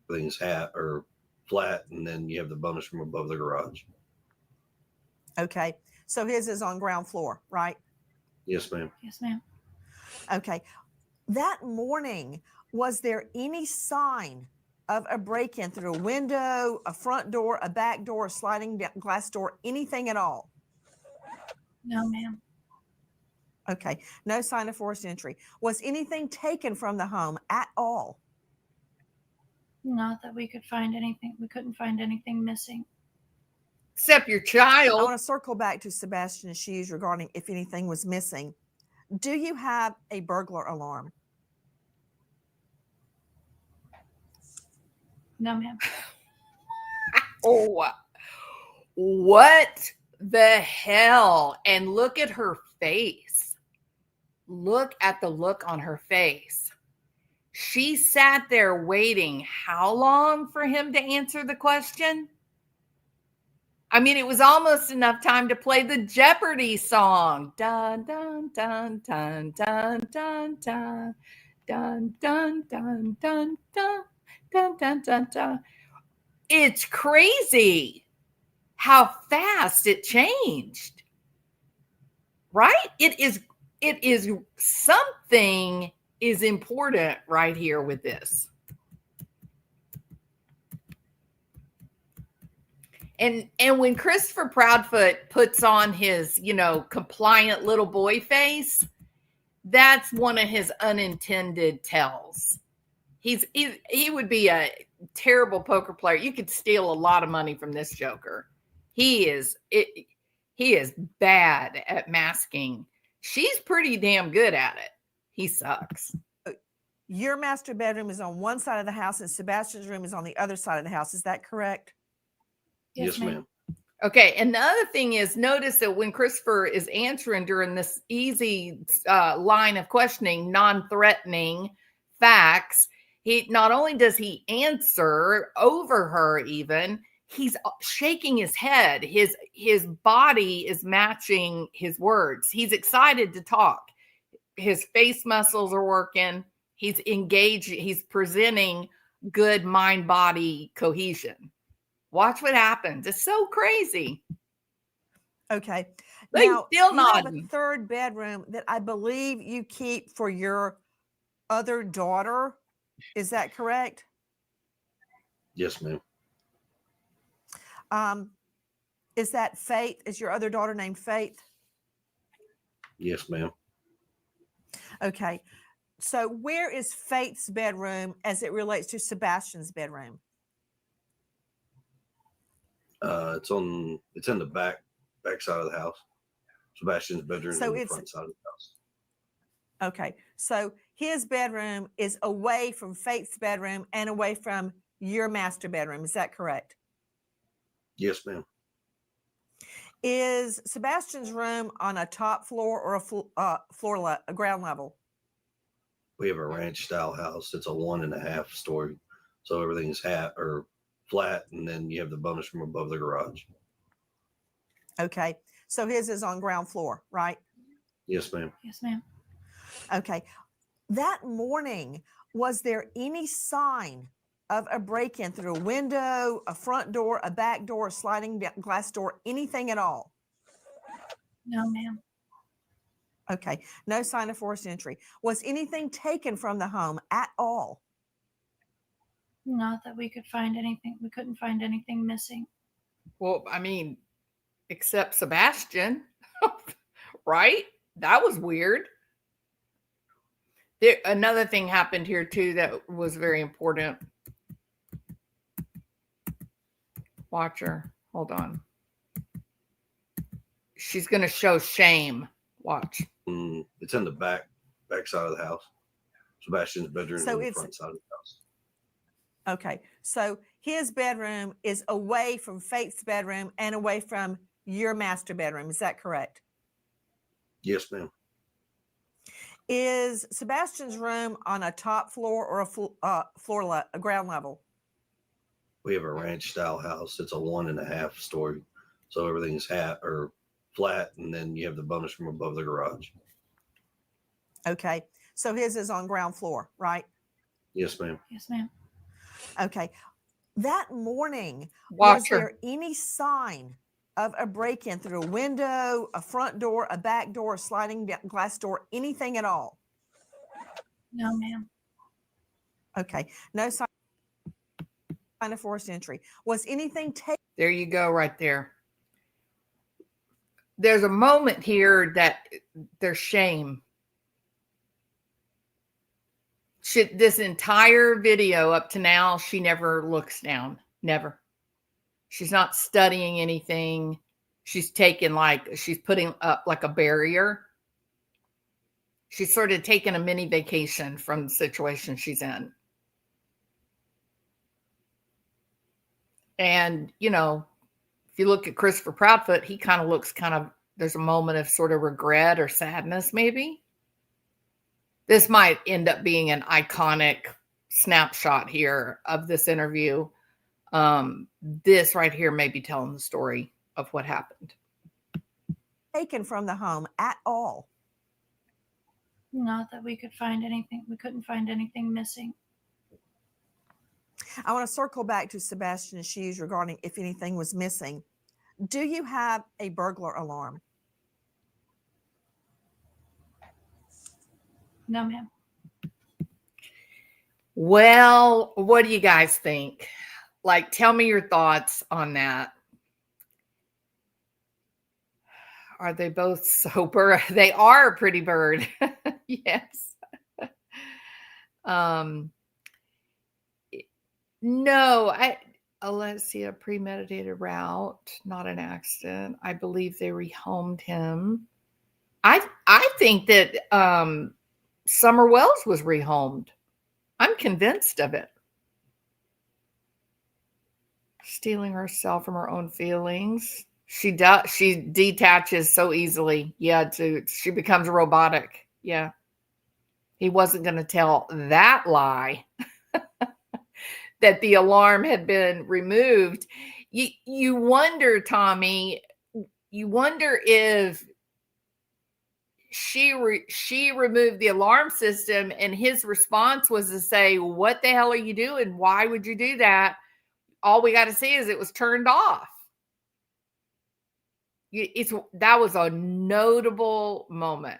Speaker 5: Everything's flat, and then you have the bonus room above the garage.
Speaker 3: Okay. So his is on ground floor, right?
Speaker 5: Yes, ma'am.
Speaker 4: Yes, ma'am.
Speaker 3: Okay. That morning, was there any sign of a break-in through a window, a front door, a back door, a sliding glass door, anything at all?
Speaker 4: No, ma'am.
Speaker 3: Okay. No sign of forced entry. Was anything taken from the home at all?
Speaker 4: Not that we could find anything. We couldn't find anything missing.
Speaker 2: Except your
Speaker 3: I
Speaker 2: child.
Speaker 3: want to circle back to Sebastian's shoes regarding if anything was missing. Do you have a burglar alarm?
Speaker 4: No, ma'am.
Speaker 2: Oh, what the hell? And look at her face. Look at the look on her face. She sat there waiting how long for him to answer the question? I mean, it was almost enough time to play the Jeopardy song. Dun, dun, dun, dun, dun, dun, dun, dun, dun, dun, dun, dun, dun, dun, dun, dun. It's crazy how fast it changed. Right? It is something is important right here with this. And when Christopher Proudfoot puts on his, compliant little boy face, that's one of his unintended tells. He would be a terrible poker player. You could steal a lot of money from this joker. He is bad at masking. She's pretty damn good at it. He sucks.
Speaker 3: Your master bedroom is on one side of the house and Sebastian's room is on the other side of the house. Is that correct?
Speaker 5: Yes, ma'am.
Speaker 2: Okay, and the other thing is, notice that when Christopher is answering during this easy line of questioning, non-threatening facts, he not only does he answer over her, even he's shaking his head. His body is matching his words. He's excited to talk. His face muscles are working. He's engaged. He's presenting good mind-body cohesion. Watch what happens. It's so crazy.
Speaker 3: Okay.
Speaker 2: They
Speaker 3: Now,
Speaker 2: still
Speaker 3: you have a
Speaker 2: nodding.
Speaker 3: third bedroom that I believe you keep for your other daughter. Is that correct?
Speaker 5: Yes, ma'am.
Speaker 3: Is that Faith? Is your other daughter named Faith?
Speaker 5: Yes, ma'am.
Speaker 3: Okay. So where is Faith's bedroom as it relates to Sebastian's bedroom?
Speaker 5: It's in the back side of the house. Sebastian's bedroom
Speaker 3: So
Speaker 5: in the
Speaker 3: it's-
Speaker 5: front side of the house.
Speaker 3: Okay. So his bedroom is away from Faith's bedroom and away from your master bedroom. Is that correct?
Speaker 5: Yes, ma'am.
Speaker 3: Is Sebastian's room on a top floor or a ground level?
Speaker 5: We have a ranch style house. It's a 1.5 story. So everything's flat, and then you have the bonus room above the garage.
Speaker 3: Okay. So his is on ground floor, right?
Speaker 5: Yes, ma'am.
Speaker 4: Yes, ma'am.
Speaker 3: Okay. That morning, was there any sign of a break-in through a window, a front door, a back door, a sliding glass door, anything at all?
Speaker 4: No, ma'am.
Speaker 3: Okay. No sign of forced entry. Was anything taken from the home at all?
Speaker 4: Not that we could find anything. We couldn't find anything missing.
Speaker 2: Well, I mean, except Sebastian, right? That was weird. Another thing happened here too that was very important. Watch her. Hold on. She's going to show shame. Watch.
Speaker 5: It's in the back side of the house. Sebastian's bedroom
Speaker 3: So
Speaker 5: in the
Speaker 3: it's-
Speaker 5: front side of the house.
Speaker 3: Okay. So his bedroom is away from Faith's bedroom and away from your master bedroom. Is that correct?
Speaker 5: Yes, ma'am.
Speaker 3: Is Sebastian's room on a top floor or a ground level?
Speaker 5: We have a ranch style house. It's a 1.5 story. So everything's flat, and then you have the bonus room above the garage.
Speaker 3: Okay. So his is on ground floor, right?
Speaker 5: Yes, ma'am.
Speaker 4: Yes, ma'am.
Speaker 3: Okay. That morning, was
Speaker 2: Watch her.
Speaker 3: there any sign of a break-in through a window, a front door, a back door, a sliding glass door, anything at all?
Speaker 4: No, ma'am.
Speaker 3: Okay. No sign. a forced entry. Was anything taken?
Speaker 2: There you go, right there. There's a moment here that there's shame. This entire video up to now, she never looks down. Never. She's not studying anything. She's putting up like a barrier. She's sort of taking a mini vacation from the situation she's in. And, you know, if you look at Christopher Proudfoot, he kind of looks there's a moment of sort of regret or sadness, maybe. This might end up being an iconic snapshot here of this interview. This right here may be telling the story of what happened.
Speaker 3: Taken from the home at all?
Speaker 4: Not that we could find anything. We couldn't find anything missing.
Speaker 3: I want to circle back to Sebastian's shoes regarding if anything was missing. Do you have a burglar alarm?
Speaker 4: No, ma'am.
Speaker 2: Well, what do you guys think? Like, tell me your thoughts on that. Are they both sober? They are a pretty bird. Yes. No, let's see, a premeditated route, not an accident. I believe they rehomed him. I think that Summer Wells was rehomed. I'm convinced of it. Stealing herself from her own feelings. She detaches so easily. Yeah, she becomes robotic. Yeah. He wasn't going to tell that lie that the alarm had been removed. You wonder, Tommy, if she removed the alarm system and his response was to say, "What the hell are you doing? Why would you do that?" All we got to see is it was turned off. That was a notable moment.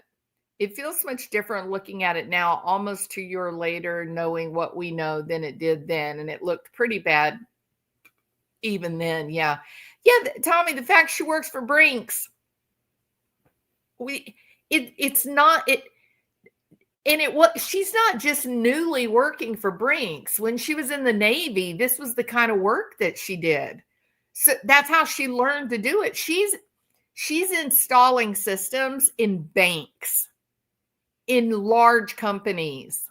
Speaker 2: It feels much different looking at it now, almost 2 years later, knowing what we know than it did then. And it looked pretty bad even then. Yeah. Yeah. Tommy, the fact she works for Brinks, she's not just newly working for Brinks. When she was in the Navy, this was the kind of work that she did. So that's how she learned to do it. She's installing systems in banks, in large companies,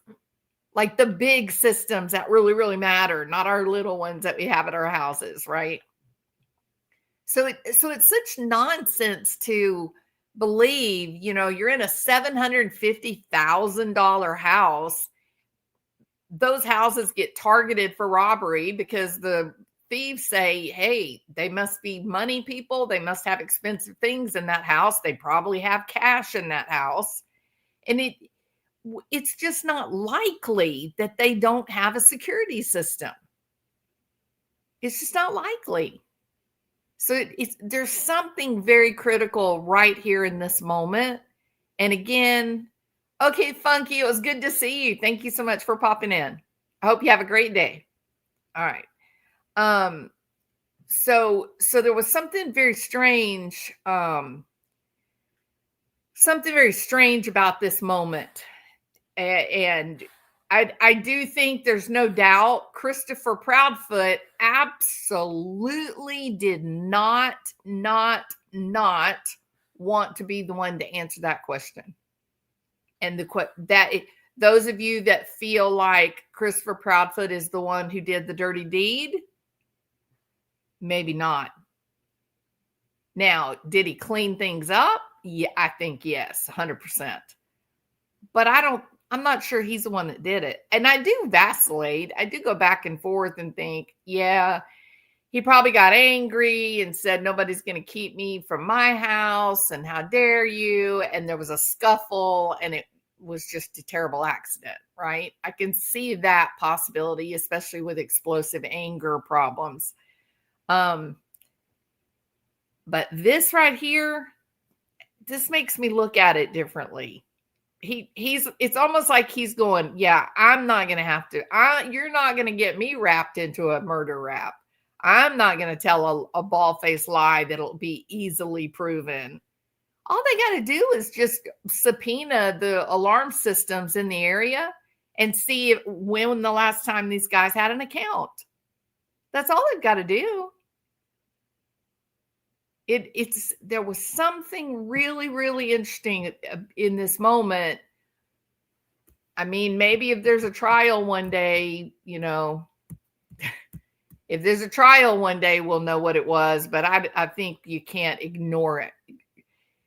Speaker 2: like the big systems that really, really matter, not our little ones that we have at our houses, right? So it's such nonsense to believe, you're in a $750,000 house. Those houses get targeted for robbery because the thieves say, hey, they must be money people. They must have expensive things in that house. They probably have cash in that house. And it's just not likely that they don't have a security system. It's just not likely. So there's something very critical right here in this moment. And again, okay, Funky, it was good to see you. Thank you so much for popping in. I hope you have a great day. All right. So there was something very strange. Something very strange about this moment. And I do think there's no doubt Christopher Proudfoot absolutely did not want to be the one to answer that question. And those of you that feel like Christopher Proudfoot is the one who did the dirty deed, maybe not. Now, did he clean things up? Yeah, I think yes, 100%. But I'm not sure he's the one that did it. And I do vacillate. I do go back and forth and think, yeah, he probably got angry and said, nobody's going to keep me from my house. And how dare you? And there was a scuffle and it was just a terrible accident, right? I can see that possibility, especially with explosive anger problems. But this right here, this makes me look at it differently. it's almost like he's going, yeah, I'm not going to have to, you're not going to get me wrapped into a murder rap. I'm not going to tell a bald-faced lie that'll be easily proven. All they got to do is just subpoena the alarm systems in the area and see when the last time these guys had an account. That's all they've got to do. There was something really, really interesting in this moment. I mean, maybe if there's a trial one day, if there's a trial one day, we'll know what it was, but I think you can't ignore it.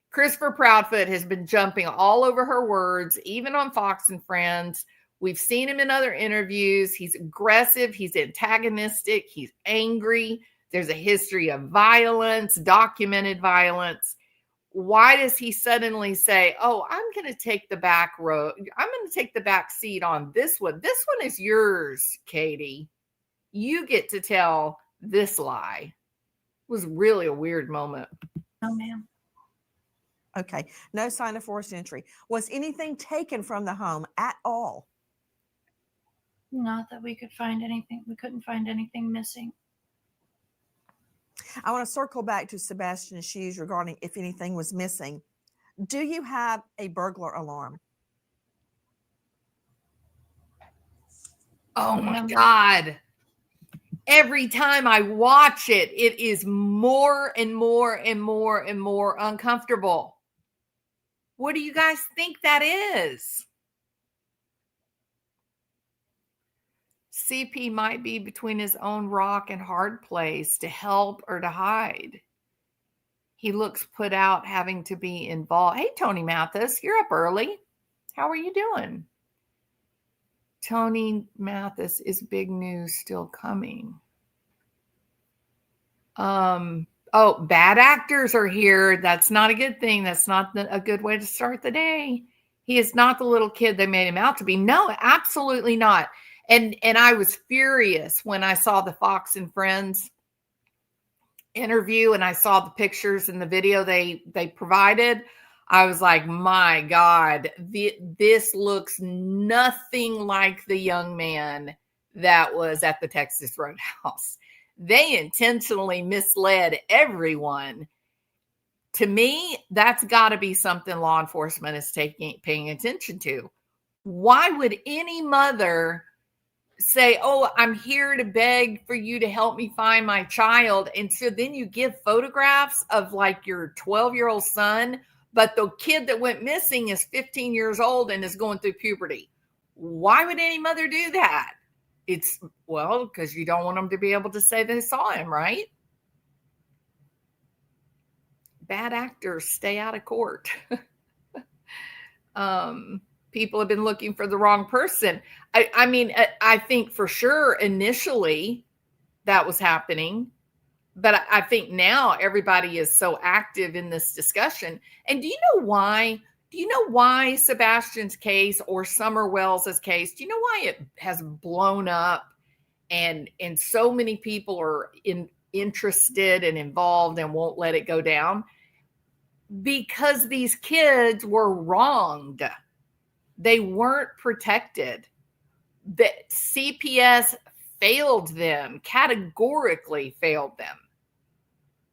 Speaker 2: Christopher Proudfoot has been jumping all over her words, even on Fox and Friends. We've seen him in other interviews. He's aggressive. He's antagonistic. He's angry. There's a history of violence, documented violence. Why does he suddenly say, oh, I'm going to take the back row. I'm going to take the back seat on this one. This one is yours, Katie. You get to tell this lie. It was really a weird moment.
Speaker 4: No, ma'am.
Speaker 3: Okay. No sign of forced entry. Was anything taken from the home at all?
Speaker 4: Not that we could find anything. We couldn't find anything missing.
Speaker 3: I want to circle back to Sebastian's shoes regarding if anything was missing. Do you have a burglar alarm?
Speaker 2: Oh my God. Every time I watch it, it is more and more and more and more uncomfortable. What do you guys think that is? CP might be between his own rock and hard place to help or to hide. He looks put out having to be involved. Hey, Tony Mathis, you're up early. How are you doing? Tony Mathis, is big news still coming? Oh, bad actors are here. That's not a good thing. That's not a good way to start the day. He is not the little kid they made him out to be. No, absolutely not. And I was furious when I saw the Fox and Friends interview and I saw the pictures and the video they provided. I was like, my God, this looks nothing like the young man that was at the Texas Roadhouse. They intentionally misled everyone. To me, that's got to be something law enforcement is paying attention to. Why would any mother say, oh, I'm here to beg for you to help me find my child? And so then you give photographs of like your 12-year-old son, but the kid that went missing is 15 years old and is going through puberty. Why would any mother do that? It's, well, because you don't want them to be able to say they saw him, right? Bad actors stay out of court. People have been looking for the wrong person. I mean, I think for sure initially that was happening, but I think now everybody is so active in this discussion. And do you know why? Do you know why Sebastian's case or Summer Wells's case, do you know why it has blown up and so many people are interested and involved and won't let it go down? Because these kids were wronged. They weren't protected. The CPS failed them, categorically failed them.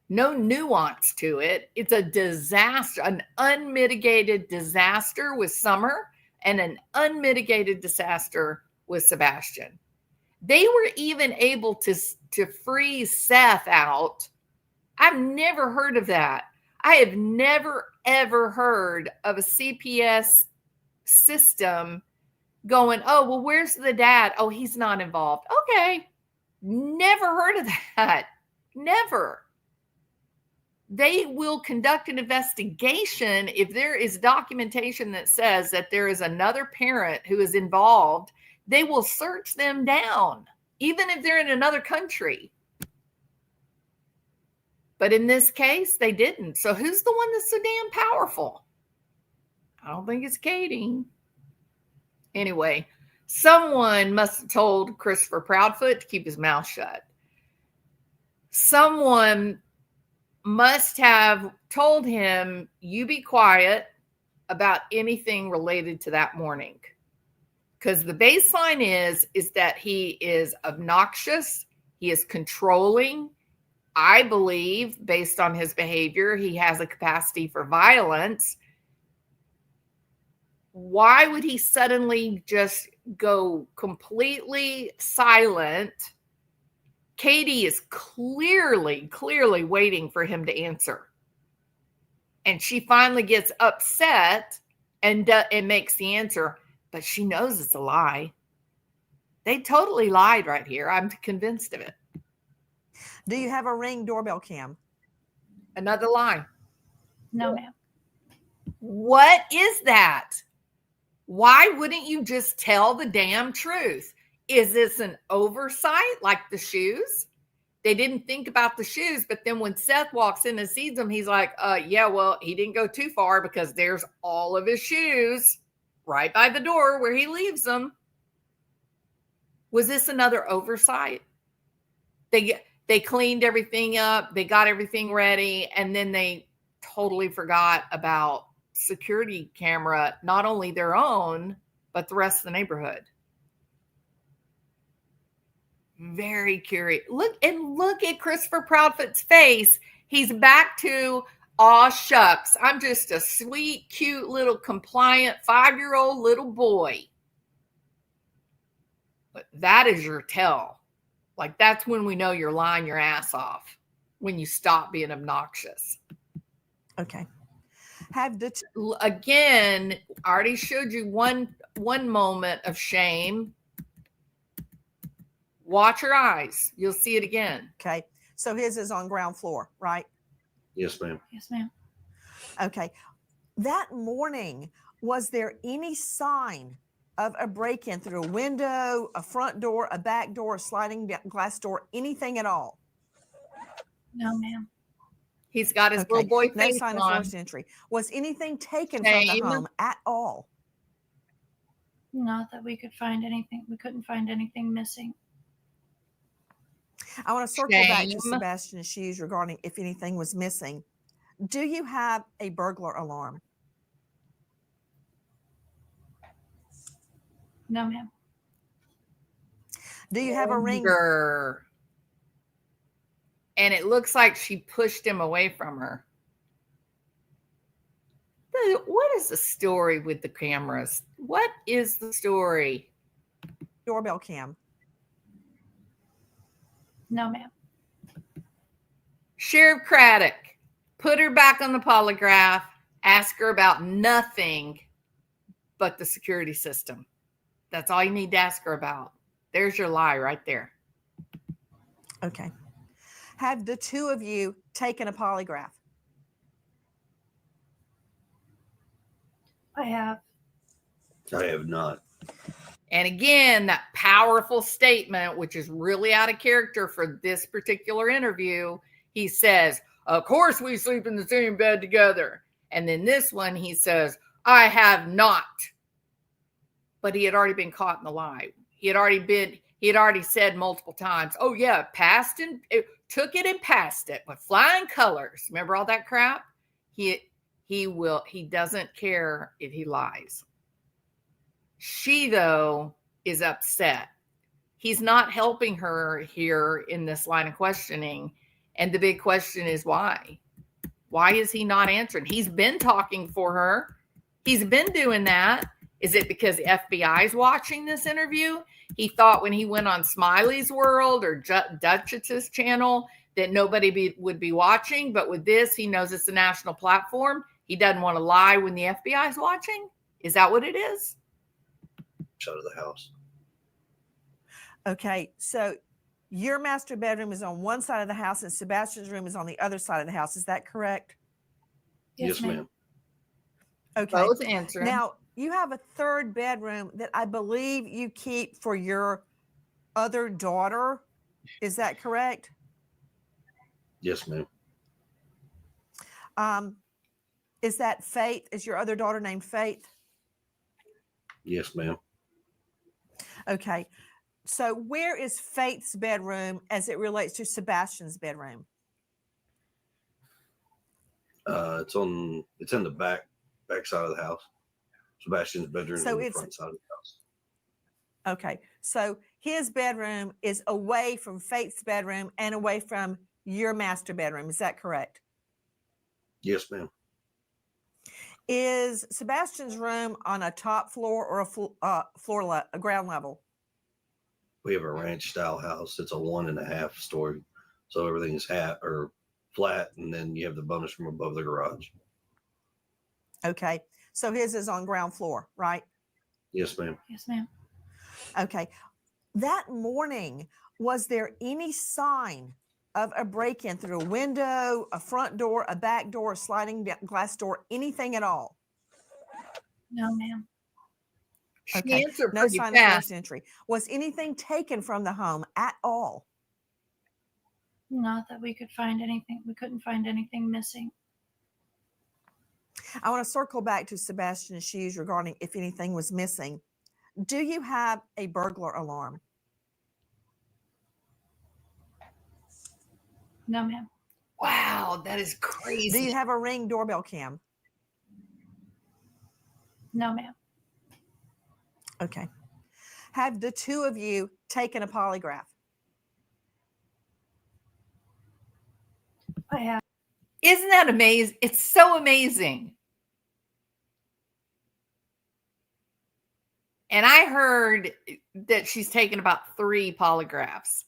Speaker 2: No nuance to it. It's a disaster, an unmitigated disaster with Summer and an unmitigated disaster with Sebastian. They were even able to freeze Seth out. I've never heard of that. I have never, ever heard of a CPS system going, oh, well, where's the dad? Oh, he's not involved. Okay. Never heard of that. Never. They will conduct an investigation if there is documentation that says that there is another parent who is involved. They will search them down, even if they're in another country. But in this case, they didn't. So who's the one that's so damn powerful? I don't think it's Katie. Anyway, someone must have told Christopher Proudfoot to keep his mouth shut. Someone must have told him, you be quiet about anything related to that morning. Because the baseline is that he is obnoxious, he is controlling. I believe, based on his behavior, he has a capacity for violence. Why would he suddenly just go completely silent? Katie is clearly waiting for him to answer. And she finally gets upset and makes the answer, but she knows it's a lie. They totally lied right here. I'm convinced of it.
Speaker 3: Do you have a Ring doorbell cam?
Speaker 2: Another lie.
Speaker 4: No, ma'am.
Speaker 2: What is that? Why wouldn't you just tell the damn truth? Is this an oversight like the shoes? They didn't think about the shoes, but then when Seth walks in and sees them, he's like, yeah, well, he didn't go too far because there's all of his shoes right by the door where he leaves them. Was this another oversight? They cleaned everything up, they got everything ready, and then they totally forgot about security camera, not only their own, but the rest of the neighborhood. Very curious. Look at Christopher Proudfoot's face. He's back to, aw shucks, I'm just a sweet, cute little compliant 5-year-old little boy. But that is your tell. Like, that's when we know you're lying your ass off, when you stop being obnoxious.
Speaker 3: Okay.
Speaker 2: Again, I already showed you one moment of shame. Watch your eyes. You'll see it again.
Speaker 3: Okay. So his is on ground floor, right?
Speaker 5: Yes, ma'am.
Speaker 4: Yes, ma'am.
Speaker 3: Okay. That morning, was there any sign of a break-in through a window, a front door, a back door, a sliding glass door, anything at all?
Speaker 4: No, ma'am.
Speaker 2: He's got his little boy
Speaker 3: No
Speaker 2: face
Speaker 3: sign of
Speaker 2: on.
Speaker 3: forced entry. Was anything taken from the
Speaker 2: Shame.
Speaker 3: home at all?
Speaker 4: Not that we could find anything. We couldn't find anything missing.
Speaker 3: I want to circle back to
Speaker 2: Shame.
Speaker 3: Sebastian's shoes regarding if anything was missing. Do you have a burglar alarm?
Speaker 4: No, ma'am.
Speaker 3: Do you have a Ring?
Speaker 2: Anger. And it looks like she pushed him away from her. What is the story with the cameras? What is the story?
Speaker 3: Doorbell cam?
Speaker 4: No, ma'am.
Speaker 2: Sheriff Craddock, put her back on the polygraph. Ask her about nothing but the security system. That's all you need to ask her about. There's your lie right there.
Speaker 3: Okay. Have the two of you taken a polygraph?
Speaker 4: I have.
Speaker 5: I have not.
Speaker 2: And again, that powerful statement, which is really out of character for this particular interview, he says, of course we sleep in the same bed together. And then this one, he says, I have not. But he had already been caught in the lie. He had already said multiple times, oh yeah, took it and passed it with flying colors. Remember all that crap? He doesn't care if he lies. She, though, is upset. He's not helping her here in this line of questioning. And the big question is why? Why is he not answering? He's been talking for her. He's been doing that. Is it because the FBI is watching this interview? He thought when he went on Smiley's World or Duchess's channel that nobody would be watching. But with this, he knows it's a national platform. He doesn't want to lie when the FBI is watching. Is that what it is?
Speaker 5: Out of the house.
Speaker 3: Okay. So your master bedroom is on one side of the house and Sebastian's room is on the other side of the house. Is that correct?
Speaker 5: Yes, ma'am.
Speaker 3: Okay.
Speaker 2: Both answering.
Speaker 3: Now, you have a third bedroom that I believe you keep for your other daughter. Is that correct?
Speaker 5: Yes, ma'am.
Speaker 3: Is that Faith? Is your other daughter named Faith?
Speaker 5: Yes, ma'am.
Speaker 3: Okay. So where is Faith's bedroom as it relates to Sebastian's bedroom?
Speaker 5: It's in the back back side of the house. Sebastian's bedroom
Speaker 3: So
Speaker 5: in the
Speaker 3: it's-
Speaker 5: front side of the house.
Speaker 3: Okay. So his bedroom is away from Faith's bedroom and away from your master bedroom. Is that correct?
Speaker 5: Yes, ma'am.
Speaker 3: Is Sebastian's room on a top floor or a ground level?
Speaker 5: We have a ranch style house. It's a 1.5 story. So everything's flat, and then you have the bonus room above the garage.
Speaker 3: Okay. So his is on ground floor, right?
Speaker 5: Yes, ma'am.
Speaker 4: Yes, ma'am.
Speaker 3: Okay. That morning, was there any sign of a break-in through a window, a front door, a back door, a sliding glass door, anything at all?
Speaker 4: No, ma'am.
Speaker 2: She
Speaker 3: Okay.
Speaker 2: answered
Speaker 3: No
Speaker 2: pretty
Speaker 3: sign of
Speaker 2: fast.
Speaker 3: forced entry. Was anything taken from the home at all?
Speaker 4: Not that we could find anything. We couldn't find anything missing.
Speaker 3: I want to circle back to Sebastian's shoes regarding if anything was missing. Do you have a burglar alarm?
Speaker 4: No, ma'am.
Speaker 2: Wow, that is
Speaker 3: Do
Speaker 2: crazy.
Speaker 3: you have a Ring doorbell cam?
Speaker 4: No, ma'am.
Speaker 3: Okay. Have the two of you taken a polygraph?
Speaker 4: I have.
Speaker 2: Isn't that amazing? It's so amazing. And I heard that she's taken about 3 polygraphs.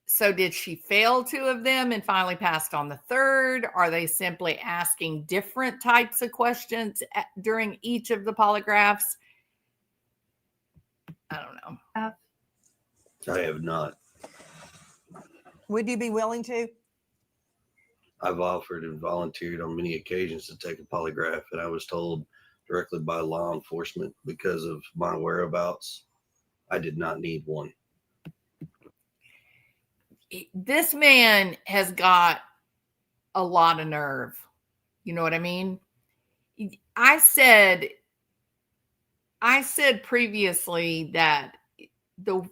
Speaker 2: So did she fail 2 of them and finally passed on the 3rd? Are they simply asking different types of questions during each of the polygraphs? I don't know.
Speaker 5: I have not.
Speaker 3: Would you be willing to?
Speaker 5: I've offered and volunteered on many occasions to take a polygraph, and I was told directly by law enforcement because of my whereabouts, I did not need one.
Speaker 2: This man has got a lot of nerve. You know what I mean? I said previously that the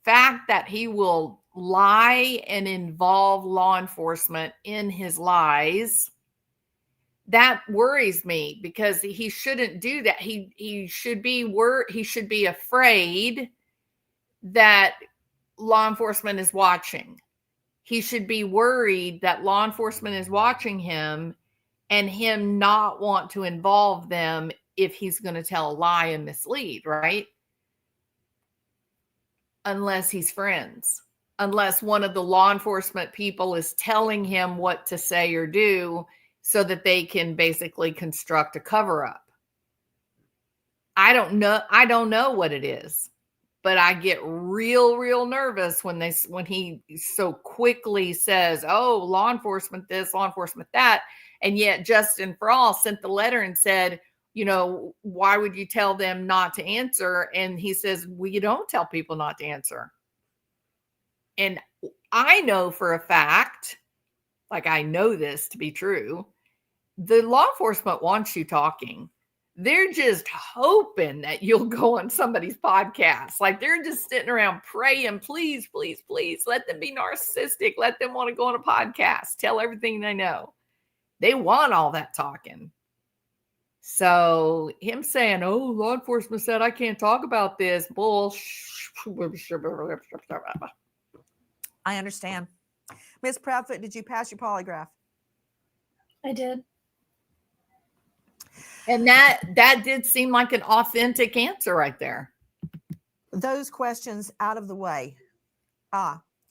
Speaker 2: fact that he will lie and involve law enforcement in his lies, that worries me, because he shouldn't do that. He should be afraid that law enforcement is watching. He should be worried that law enforcement is watching him and him not want to involve them if he's going to tell a lie and mislead, right? Unless he's friends. Unless one of the law enforcement people is telling him what to say or do so that they can basically construct a cover up. I don't know what it is, but I get real nervous when he so quickly says, "Oh, law enforcement this, law enforcement that." And yet Justin For All sent the letter and said, why would you tell them not to answer? And he says, well, you don't tell people not to answer. And I know for a fact, like I know this to be true, the law enforcement wants you talking. They're just hoping that you'll go on somebody's podcast. Like they're just sitting around praying, please, let them be narcissistic. Let them want to go on a podcast, tell everything they know. They want all that talking. So him saying, oh, law enforcement said I can't talk about this.
Speaker 3: I understand. Ms. Proudfoot, did you pass your polygraph?
Speaker 4: I did.
Speaker 2: And that did seem like an authentic answer right there.
Speaker 3: Those questions out of the way.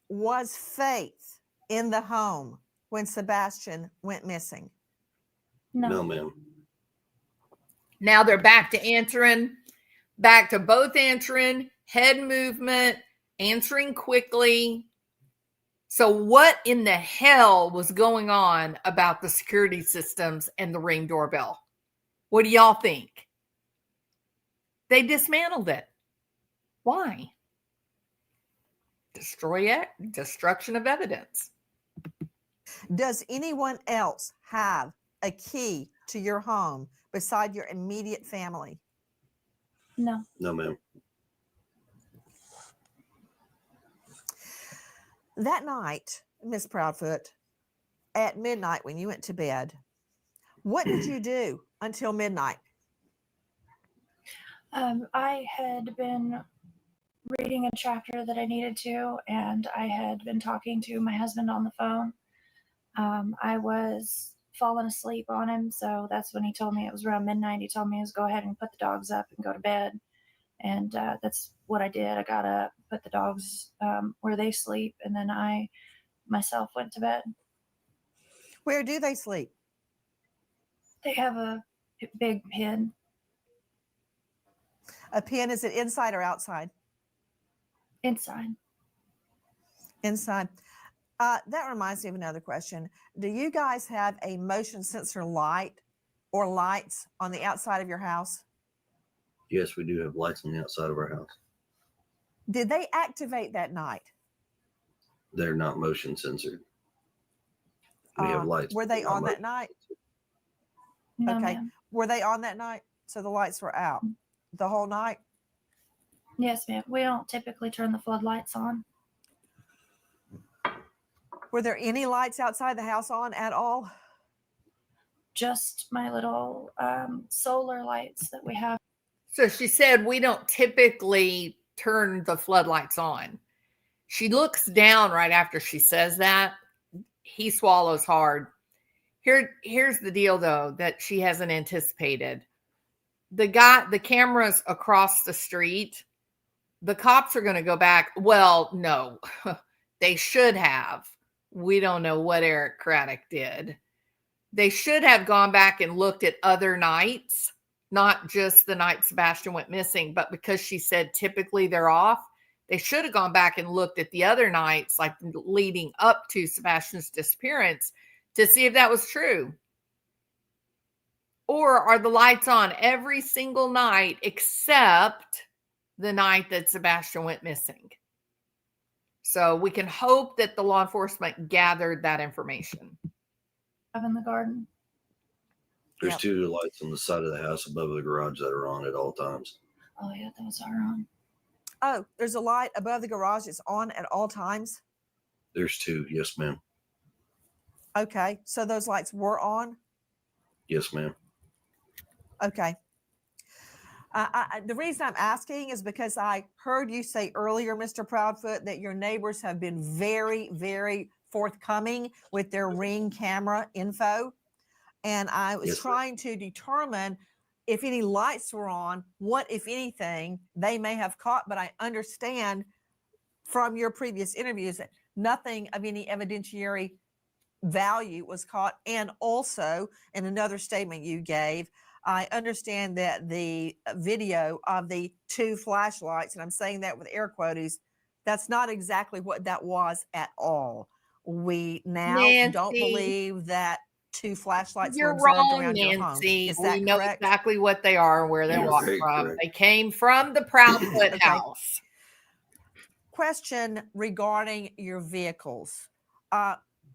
Speaker 3: Was Faith in the home when Sebastian went missing?
Speaker 5: No, ma'am.
Speaker 2: Now they're back to both answering, head movement, answering quickly. So what in the hell was going on about the security systems and the Ring doorbell? What do y'all think? They dismantled it. Why? Destruction of evidence.
Speaker 3: Does anyone else have a key to your home beside your immediate family?
Speaker 4: No.
Speaker 5: No, ma'am.
Speaker 3: That night, Miss Proudfoot, at midnight when you went to bed, what did you do until midnight?
Speaker 4: I had been reading a chapter that I needed to, and I had been talking to my husband on the phone. I was falling asleep on him, so that's when he told me it was around midnight. He told me to go ahead and put the dogs up and go to bed, and that's what I did. I got up, put the dogs where they sleep, and then I myself went to bed.
Speaker 3: Where do they sleep?
Speaker 4: They have a big pen.
Speaker 3: A pen, is it inside or outside?
Speaker 4: Inside.
Speaker 3: Inside. That reminds me of another question. Do you guys have a motion sensor light or lights on the outside of your house?
Speaker 5: Yes, we do have lights on the outside of our house.
Speaker 3: Did they activate that night?
Speaker 5: They're not motion censored. We have lights.
Speaker 3: Were they
Speaker 5: but not
Speaker 3: on that
Speaker 5: motion
Speaker 3: night?
Speaker 5: censored.
Speaker 4: No,
Speaker 3: Okay.
Speaker 4: ma'am.
Speaker 3: Were they on that night? So the lights were out the whole night?
Speaker 4: Yes, ma'am. We don't typically turn the floodlights on.
Speaker 3: Were there any lights outside the house on at all?
Speaker 4: Just my little solar lights that we have.
Speaker 2: So she said, we don't typically turn the floodlights on. She looks down right after she says that. He swallows hard. Here's the deal, though, that she hasn't anticipated. The cameras across the street, the cops are going to go back. Well, no, they should have. We don't know what Eric Craddock did. They should have gone back and looked at other nights, not just the night Sebastian went missing, but because she said typically they're off, they should have gone back and looked at the other nights, like leading up to Sebastian's disappearance, to see if that was true. Or are the lights on every single night except the night that Sebastian went missing? So we can hope that the law enforcement gathered that information.
Speaker 4: In the garden.
Speaker 5: There's
Speaker 3: Yep.
Speaker 5: 2 lights on the side of the house above the garage that are on at all times.
Speaker 4: Oh yeah, those are on.
Speaker 3: Oh, there's a light above the garage. It's on at all times.
Speaker 5: There's 2. Yes, ma'am.
Speaker 3: Okay. So those lights were on?
Speaker 5: Yes, ma'am.
Speaker 3: Okay. The reason I'm asking is because I heard you say earlier, Mr. Proudfoot, that your neighbors have been very, very forthcoming with their Ring camera info. And I was
Speaker 5: Yes, ma'am.
Speaker 3: trying to determine if any lights were on, what, if anything, they may have caught. But I understand from your previous interviews that nothing of any evidentiary value was caught. And also, in another statement you gave, I understand that the video of the 2 flashlights, and I'm saying that with air quotes, that's not exactly what that was at all. We now don't
Speaker 2: Nancy,
Speaker 3: believe that 2 flashlights were
Speaker 2: you're
Speaker 3: observed
Speaker 2: wrong,
Speaker 3: around your home.
Speaker 2: Nancy.
Speaker 3: Is
Speaker 2: We
Speaker 3: that
Speaker 2: know
Speaker 3: correct?
Speaker 2: exactly what they are and where they
Speaker 4: Yes.
Speaker 2: walk
Speaker 5: Very
Speaker 2: from.
Speaker 5: correct.
Speaker 2: They came from the Proudfoot
Speaker 3: Okay.
Speaker 2: house.
Speaker 3: Question regarding your vehicles.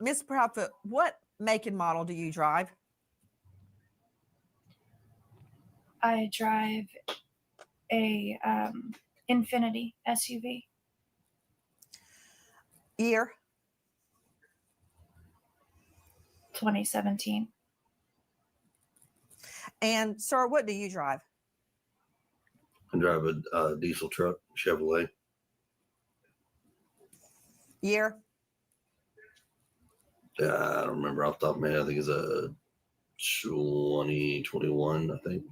Speaker 3: Ms. Proudfoot, what make and model do you drive?
Speaker 4: I drive a Infinity SUV.
Speaker 3: Year?
Speaker 4: 2017.
Speaker 3: And sir, what do you drive?
Speaker 5: I drive a diesel truck, Chevrolet.
Speaker 3: Year?
Speaker 5: I don't remember off the top of my head. I think it's a 2021, I think.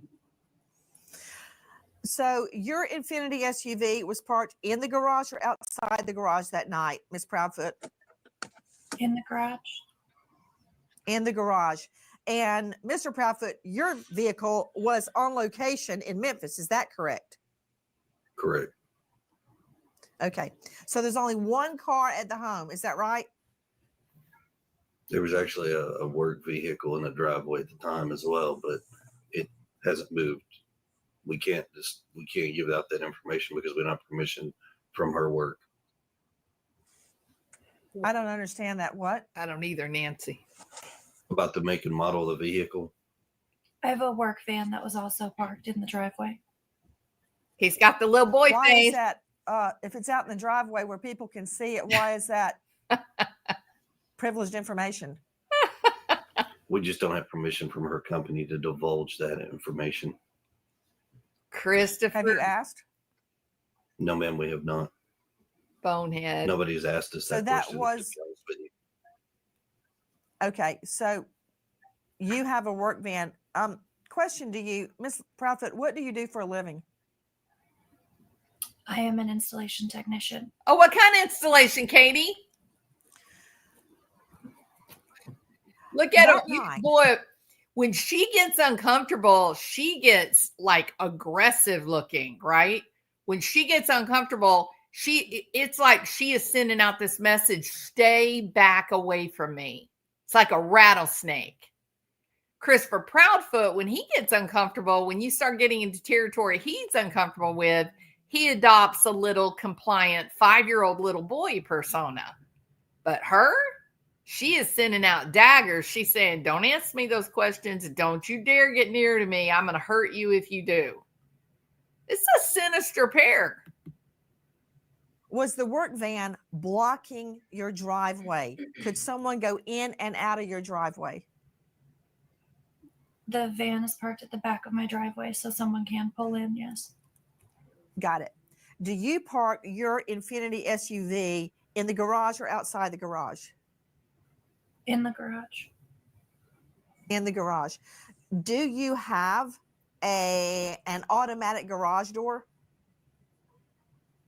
Speaker 3: So your Infinity SUV was parked in the garage or outside the garage that night, Ms. Proudfoot?
Speaker 4: In the garage.
Speaker 3: In the garage. And Mr. Proudfoot, your vehicle was on location in Memphis. Is that correct?
Speaker 5: Correct.
Speaker 3: Okay. So there's only one car at the home. Is that right?
Speaker 5: There was actually a work vehicle in the driveway at the time as well, but it hasn't moved. We can't give out that information because we don't have permission from her work.
Speaker 3: I don't understand that. What?
Speaker 2: I don't either, Nancy.
Speaker 5: About the make and model of the vehicle.
Speaker 4: I have a work van that was also parked in the driveway.
Speaker 2: He's got the little boy
Speaker 3: Why
Speaker 2: face.
Speaker 3: is that? If it's out in the driveway where people can see it, why is that privileged information?
Speaker 5: We just don't have permission from her company to divulge that information.
Speaker 2: Christopher,
Speaker 3: Have you asked?
Speaker 5: No, ma'am, we have not.
Speaker 2: bonehead.
Speaker 5: Nobody's asked us
Speaker 3: So
Speaker 5: that
Speaker 3: that
Speaker 5: question.
Speaker 3: was-
Speaker 5: to be honest with you.
Speaker 3: Okay, so you have a work van. Question to you, Miss Proudfoot, what do you do for a living?
Speaker 4: I am an installation technician.
Speaker 2: Oh, what kind of installation, Katie? Look at her.
Speaker 3: That night.
Speaker 2: Boy, when she gets uncomfortable, she gets like aggressive looking, right? When she gets uncomfortable, it's like she is sending out this message, stay back away from me. It's like a rattlesnake. Christopher Proudfoot, when he gets uncomfortable, when you start getting into territory he's uncomfortable with, he adopts a little compliant 5-year-old little boy persona. But her, she is sending out daggers. She's saying, don't ask me those questions. Don't you dare get near to me. I'm going to hurt you if you do. It's a sinister pair.
Speaker 3: Was the work van blocking your driveway? Could someone go in and out of your driveway?
Speaker 4: The van is parked at the back of my driveway, so someone can pull in, yes.
Speaker 3: Got it. Do you park your Infinity SUV in the garage or outside the garage?
Speaker 4: In the garage.
Speaker 3: In the garage. Do you have an automatic garage door?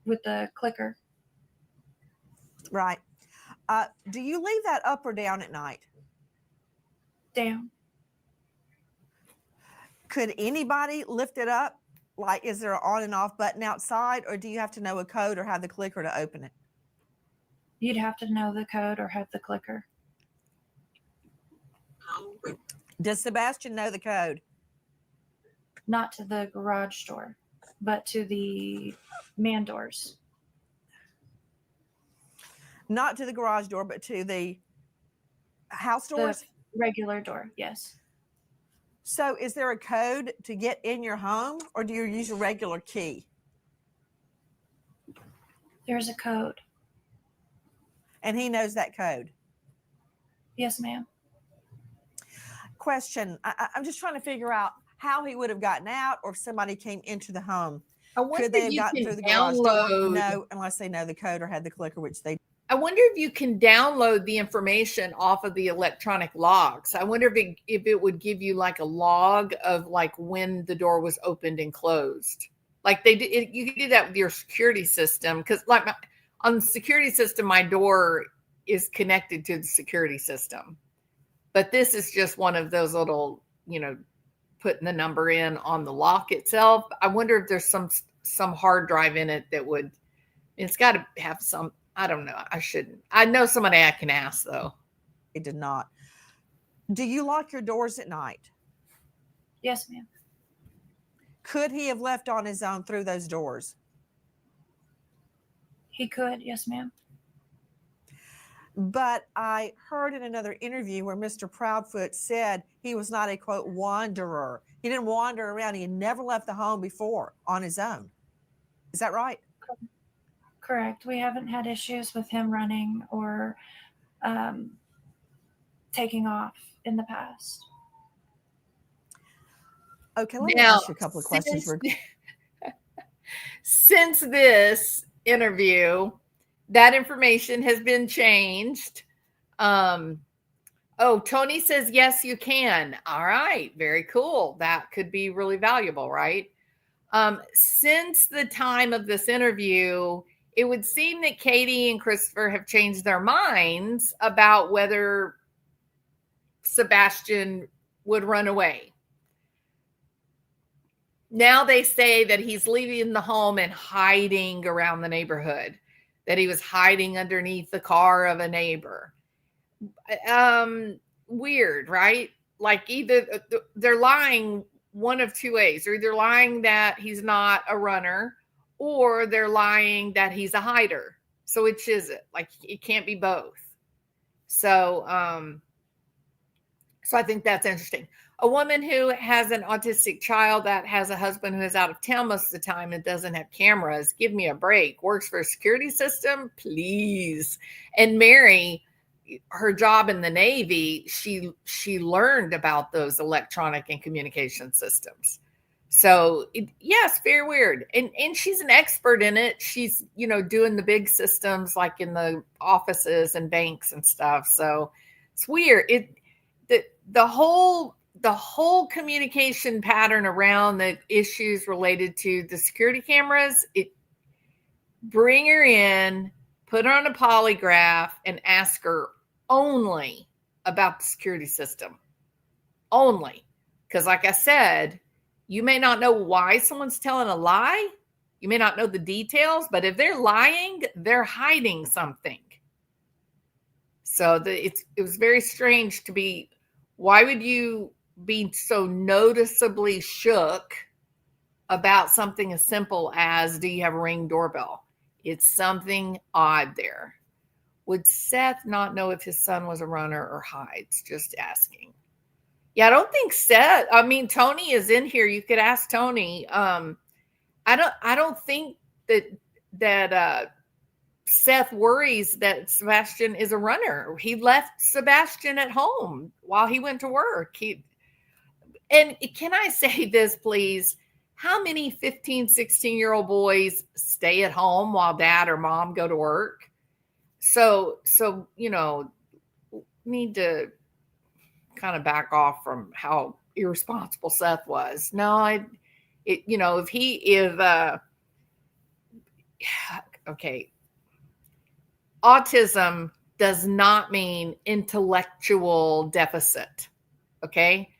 Speaker 4: With the clicker.
Speaker 3: Right. Do you leave that up or down at night?
Speaker 4: Down.
Speaker 3: Could anybody lift it up? Like, is there an on and off button outside, or do you have to know a code or have the clicker to open it?
Speaker 4: You'd have to know the code or have the clicker.
Speaker 3: Does Sebastian know the code?
Speaker 4: Not to the garage door, but to the man doors.
Speaker 3: Not to the garage door, but to the house doors?
Speaker 4: The regular door, yes.
Speaker 3: So is there a code to get in your home, or do you use a regular key?
Speaker 4: There's a code.
Speaker 3: And he knows that code.
Speaker 4: Yes, ma'am.
Speaker 3: Question. I'm just trying to figure out how he would have gotten out, or if somebody came into the home.
Speaker 2: I wonder
Speaker 3: Could they
Speaker 2: if
Speaker 3: have
Speaker 2: you
Speaker 3: gotten
Speaker 2: can
Speaker 3: through the garage door?
Speaker 2: download.
Speaker 3: No, unless they know the code or had the clicker, which they.
Speaker 2: I wonder if you can download the information off of the electronic logs. I wonder if it would give you like a log of like when the door was opened and closed. Like they did, you can do that with your security system, because like on the security system, my door is connected to the security system. But this is just one of those little, putting the number in on the lock itself. I wonder if there's some hard drive in it that would. It's got to have some. I don't know. I shouldn't. I know somebody I can ask though.
Speaker 3: They did not. Do you lock your doors at night?
Speaker 4: Yes, ma'am.
Speaker 3: Could he have left on his own through those doors?
Speaker 4: He could, yes, ma'am.
Speaker 3: But I heard in another interview where Mr. Proudfoot said he was not a, quote, wanderer. He didn't wander around. He had never left the home before on his own. Is that right?
Speaker 4: Correct. We haven't had issues with him running or taking off in the past.
Speaker 3: Okay, let me
Speaker 2: Now,
Speaker 3: ask you a couple of questions.
Speaker 2: Since this interview, that information has been changed. Tony says, yes, you can. All right. Very cool. That could be really valuable, right? Since the time of this interview, it would seem that Katie and Christopher have changed their minds about whether Sebastian would run away. Now they say that he's leaving the home and hiding around the neighborhood, that he was hiding underneath the car of a neighbor. Weird, right? Like either they're lying one of two ways. They're either lying that he's not a runner, or they're lying that he's a hider. So which is it? Like it can't be both. So I think that's interesting. A woman who has an autistic child that has a husband who is out of town most of the time and doesn't have cameras. Give me a break. Works for a security system, please. And Mary, her job in the Navy, she learned about those electronic and communication systems. So yes, very weird. And she's an expert in it. She's, doing the big systems like in the offices and banks and stuff. So it's weird. The whole communication pattern around the issues related to the security cameras, bring her in, put her on a polygraph, and ask her only about the security system. Only. Because like I said, you may not know why someone's telling a lie. You may not know the details, but if they're lying, they're hiding something. So it was very strange to be, why would you be so noticeably shook about something as simple as, do you have a Ring doorbell? It's something odd there. Would Seth not know if his son was a runner or hides? Just asking. Yeah, I don't think Seth. I mean, Tony is in here. You could ask Tony. I don't think that Seth worries that Sebastian is a runner. He left Sebastian at home while he went to work. And can I say this, please? How many 15, 16-year-old boys stay at home while dad or mom go to work? So need to kind of back off from how irresponsible Seth was. No, okay. Autism does not mean intellectual deficit. Okay.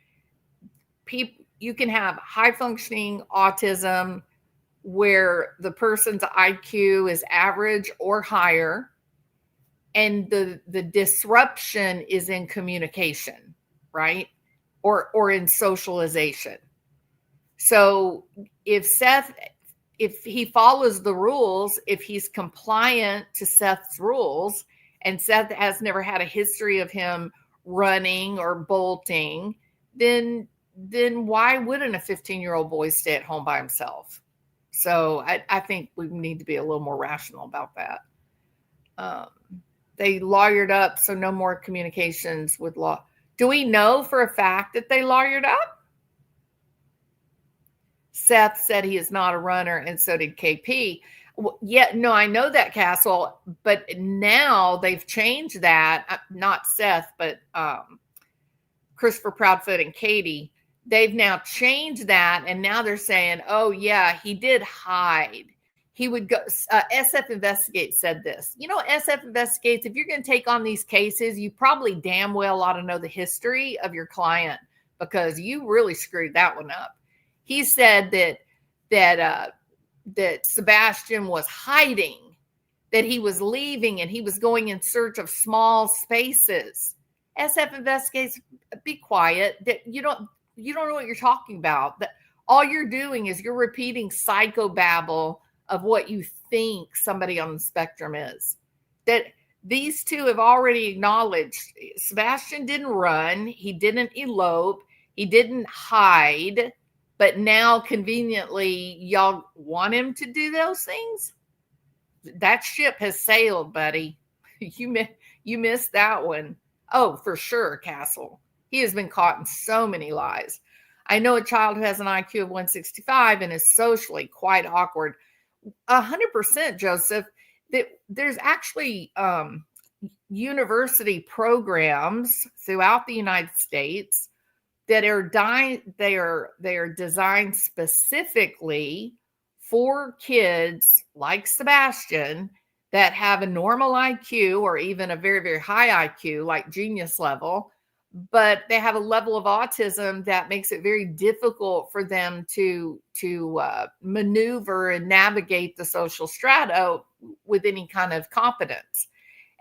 Speaker 2: You can have high functioning autism where the person's IQ is average or higher, and the disruption is in communication, right? Or in socialization. So if he follows the rules, if he's compliant to Seth's rules, and Seth has never had a history of him running or bolting, then why wouldn't a 15-year-old boy stay at home by himself? So I think we need to be a little more rational about that. They lawyered up, so no more communications with law. Do we know for a fact that they lawyered up? Seth said he is not a runner, and so did KP. Yeah, no, I know that, Castle, but now they've changed that. Not Seth, but Christopher Proudfoot and Katie. They've now changed that, and now they're saying, oh, yeah, he did hide. He would go, SF Investigates said this. SF Investigates, if you're going to take on these cases, you probably damn well ought to know the history of your client, because you really screwed that one up. He said that Sebastian was hiding, that he was leaving, and he was going in search of small spaces. SF Investigates, be quiet. That you don't know what you're talking about. That all you're doing is you're repeating psychobabble of what you think somebody on the spectrum is. That these two have already acknowledged Sebastian didn't run, he didn't elope, he didn't hide, but now conveniently y'all want him to do those things? That ship has sailed, buddy. You missed that one. Oh, for sure, Castle. He has been caught in so many lies. I know a child who has an IQ of 165 and is socially quite awkward. 100%, Joseph. There's actually university programs throughout the United States that are designed specifically for kids like Sebastian that have a normal IQ or even a very, very high IQ, like genius level, but they have a level of autism that makes it very difficult for them to maneuver and navigate the social strata with any kind of competence.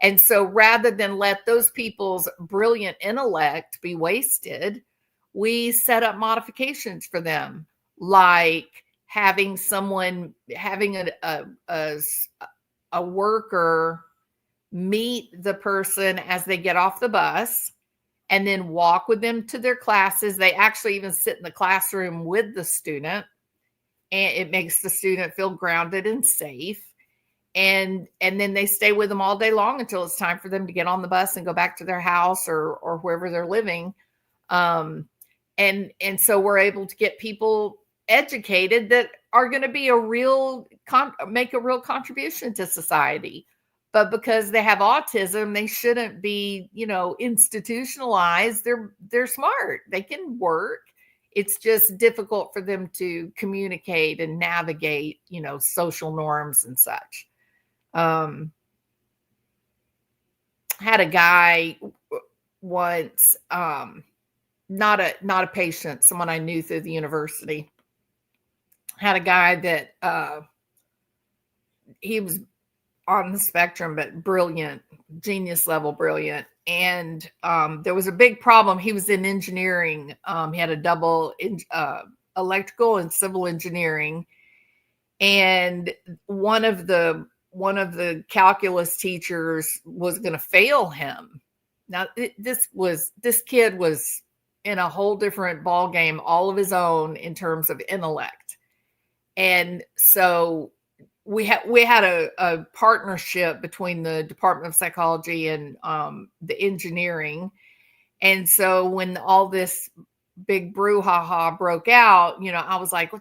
Speaker 2: And so rather than let those people's brilliant intellect be wasted, we set up modifications for them, like having a worker meet the person as they get off the bus and then walk with them to their classes. They actually even sit in the classroom with the student, and it makes the student feel grounded and safe. and then they stay with them all day long until it's time for them to get on the bus and go back to their house or wherever they're living. And so we're able to get people educated that are going to be make a real contribution to society. But because they have autism, they shouldn't be, institutionalized. They're smart. They can work. It's just difficult for them to communicate and navigate, social norms and such. Had a guy once, not a patient, someone I knew through the university. Had a guy that he was on the spectrum, but brilliant, genius level brilliant. And there was a big problem. He was in engineering. He had a double electrical and civil engineering. And one of the calculus teachers was going to fail him. Now, this kid was in a whole different ball game, all of his own in terms of intellect. And so we had a partnership between the Department of Psychology and the engineering. And so when all this big brouhaha broke out, I was like,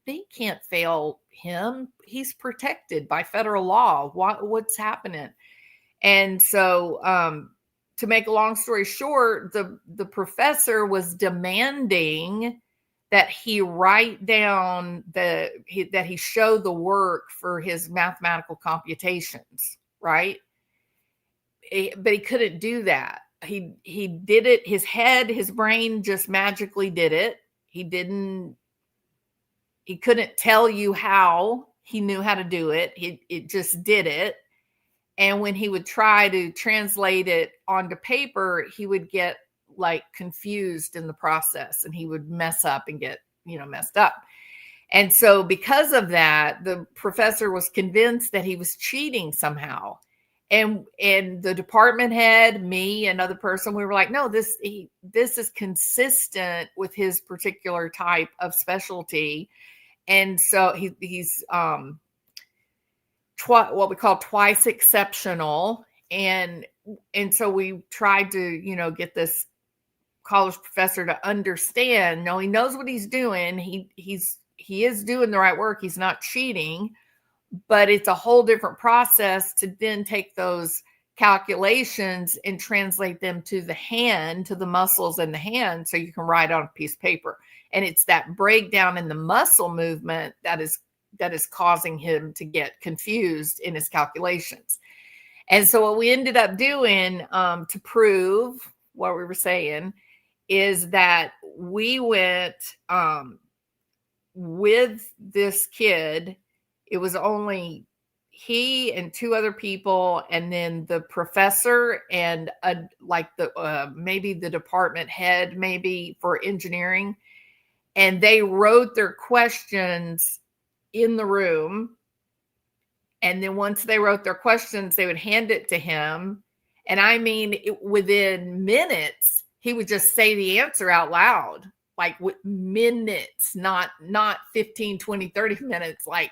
Speaker 2: they can't fail him. He's protected by federal law. What's happening? And so to make a long story short, the professor was demanding that he write down that he show the work for his mathematical computations, right? But he couldn't do that. He did it. His brain just magically did it. He couldn't tell you how he knew how to do it. It just did it. And when he would try to translate it onto paper, he would get confused in the process, and he would mess up and get, messed up. And so because of that, the professor was convinced that he was cheating somehow. And the department head, me, another person, we were like, no, this is consistent with his particular type of specialty. And so he's what we call twice exceptional. And so we tried to, get this college professor to understand, no, he knows what he's doing. He is doing the right work. He's not cheating, but it's a whole different process to then take those calculations and translate them to the hand, to the muscles in the hand, so you can write on a piece of paper. And it's that breakdown in the muscle movement that is causing him to get confused in his calculations. And so what we ended up doing to prove what we were saying is that we went with this kid. It was only he and two other people, and then the professor and maybe the department head, maybe for engineering. And they wrote their questions in the room. And then once they wrote their questions, they would hand it to him. And I mean, within minutes, he would just say the answer out loud, like with minutes, not 15, 20, 30 minutes, like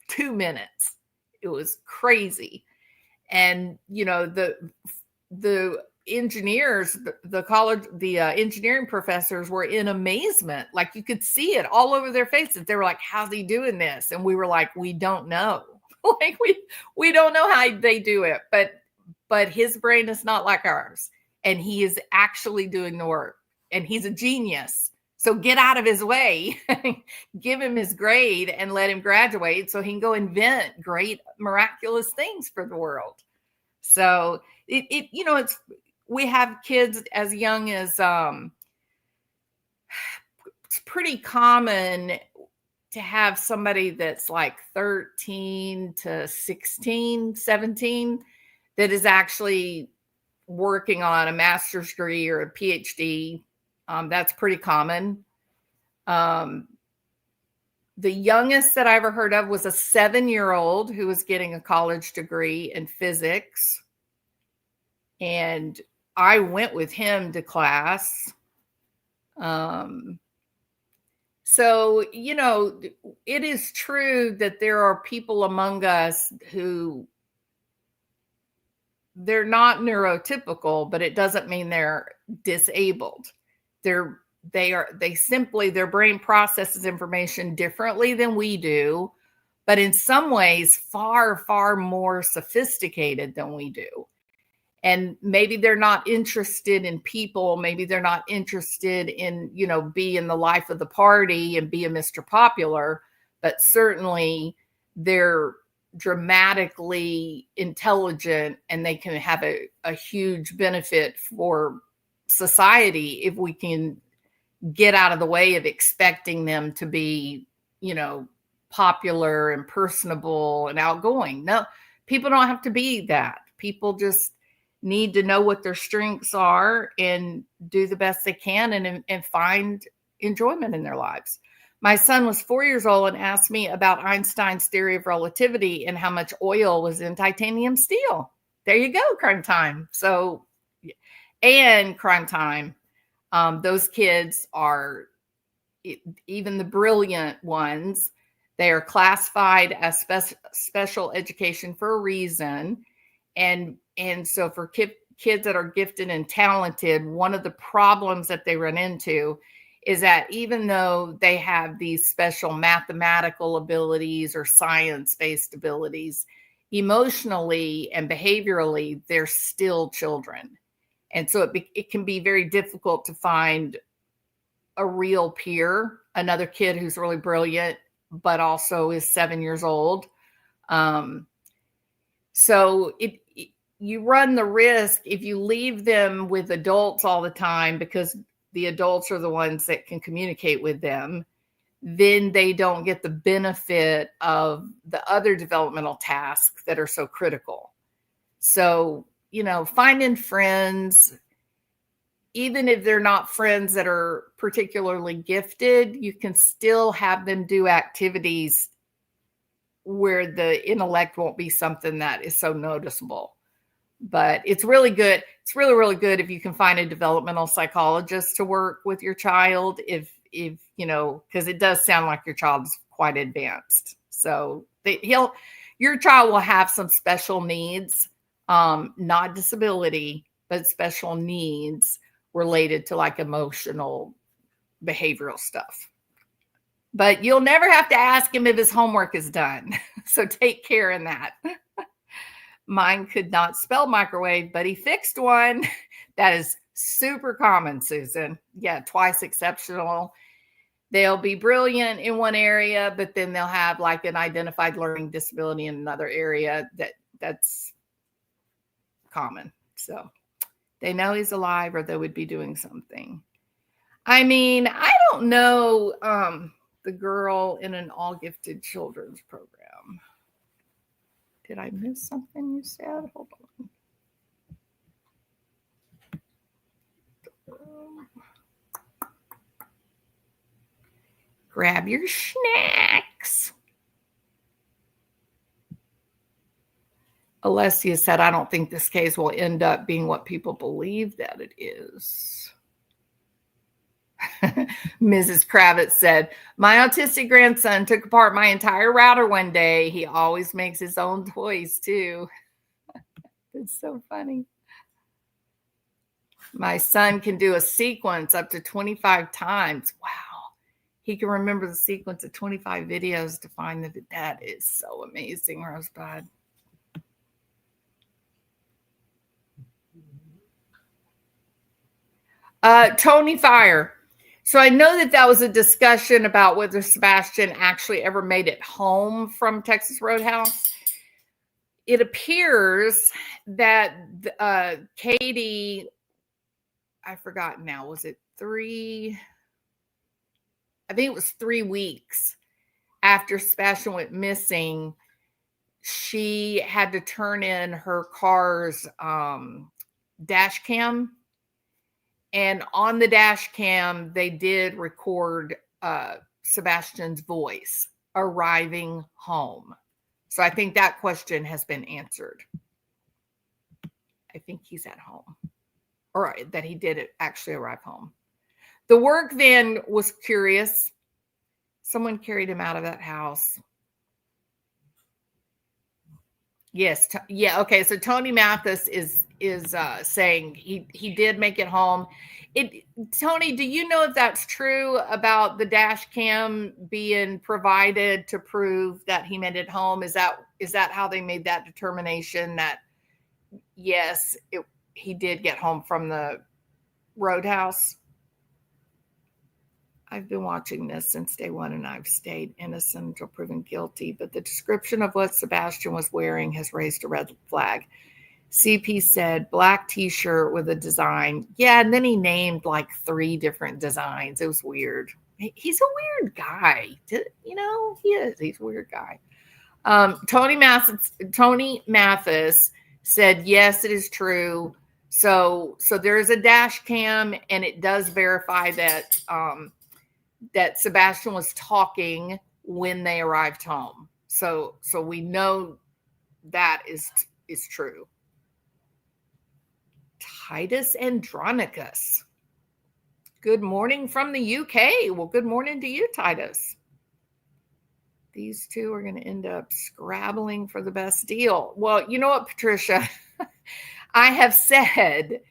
Speaker 2: 2 minutes. It was crazy. And, the engineers, the engineering professors were in amazement. Like you could see it all over their faces. They were like, how's he doing this? And we were like, we don't know. Like we don't know how they do it, but his brain is not like ours. And he is actually doing the work, and he's a genius. So get out of his way, give him his grade and let him graduate so he can go invent great, miraculous things for the world. So we have kids as young as, it's pretty common to have somebody that's like 13 to 16, 17 that is actually working on a master's degree or a PhD. That's pretty common. The youngest that I ever heard of was a 7-year-old who was getting a college degree in physics. And I went with him to class. So, it is true that there are people among us who they're not neurotypical, but it doesn't mean they're disabled. Their brain processes information differently than we do, but in some ways far, far more sophisticated than we do. And maybe they're not interested in people. Maybe they're not interested in, be in the life of the party and be a Mr. Popular, but certainly they're dramatically intelligent and they can have a huge benefit for society if we can get out of the way of expecting them to be, popular and personable and outgoing. No, people don't have to be that. People just need to know what their strengths are and do the best they can and find enjoyment in their lives. My son was 4 years old and asked me about Einstein's theory of relativity and how much oil was in titanium steel. There you go, crime time. So, and crime time. Those kids are, even the brilliant ones, they are classified as special education for a reason. And so for kids that are gifted and talented, one of the problems that they run into is that even though they have these special mathematical abilities or science-based abilities, emotionally and behaviorally, they're still children. And so it can be very difficult to find a real peer, another kid who's really brilliant, but also is 7 years old. So you run the risk if you leave them with adults all the time, because the adults are the ones that can communicate with them, then they don't get the benefit of the other developmental tasks that are so critical. So, finding friends, even if they're not friends that are particularly gifted, you can still have them do activities where the intellect won't be something that is so noticeable. But it's really good. It's really, really good if you can find a developmental psychologist to work with your child, if because it does sound like your child's quite advanced. So your child will have some special needs, not disability, but special needs related to like emotional, behavioral stuff. But you'll never have to ask him if his homework is done. So take care in that. Mine could not spell microwave, but he fixed one. That is super common, Susan. Yeah, twice exceptional. They'll be brilliant in one area, but then they'll have like an identified learning disability in another area. That's common. So they know he's alive or they would be doing something. I mean, I don't know the girl in an all gifted children's program. Did I miss something you said? Hold on. Grab your snacks. Alessia said, I don't think this case will end up being what people believe that it is. Mrs. Kravitz said, my autistic grandson took apart my entire router one day. He always makes his own toys too. It's so funny. My son can do a sequence up to 25 times. Wow. He can remember the sequence of 25 videos to find that is so amazing, Rosebud. Tony Fire. So I know that was a discussion about whether Sebastian actually ever made it home from Texas Roadhouse. It appears that Katie, I forgot now, was it 3? I think it was 3 weeks after Sebastian went missing, she had to turn in her car's dash cam. And on the dash cam, they did record Sebastian's voice arriving home. So I think that question has been answered. I think he's at home, or that he did actually arrive home. The work van was curious. Someone carried him out of that house. Yes. Yeah. Okay. So Tony Mathis is saying he did make it home. Tony, do you know if that's true about the dash cam being provided to prove that he made it home? Is that how they made that determination that yes, he did get home from the roadhouse? I've been watching this since day one, and I've stayed innocent until proven guilty. But the description of what Sebastian was wearing has raised a red flag. CP said black t-shirt with a design. Yeah, and then he named like 3 different designs. It was weird. He's a weird guy. You know, he is. He's a weird guy. Tony Mathis said, yes, it is true. So there is a dash cam, and it does verify that that Sebastian was talking when they arrived home. So we know that is true. Titus Andronicus. Good morning from the UK. Well, good morning to you, Titus. These two are going to end up scrabbling for the best deal. Well, you know what, Patricia? I have said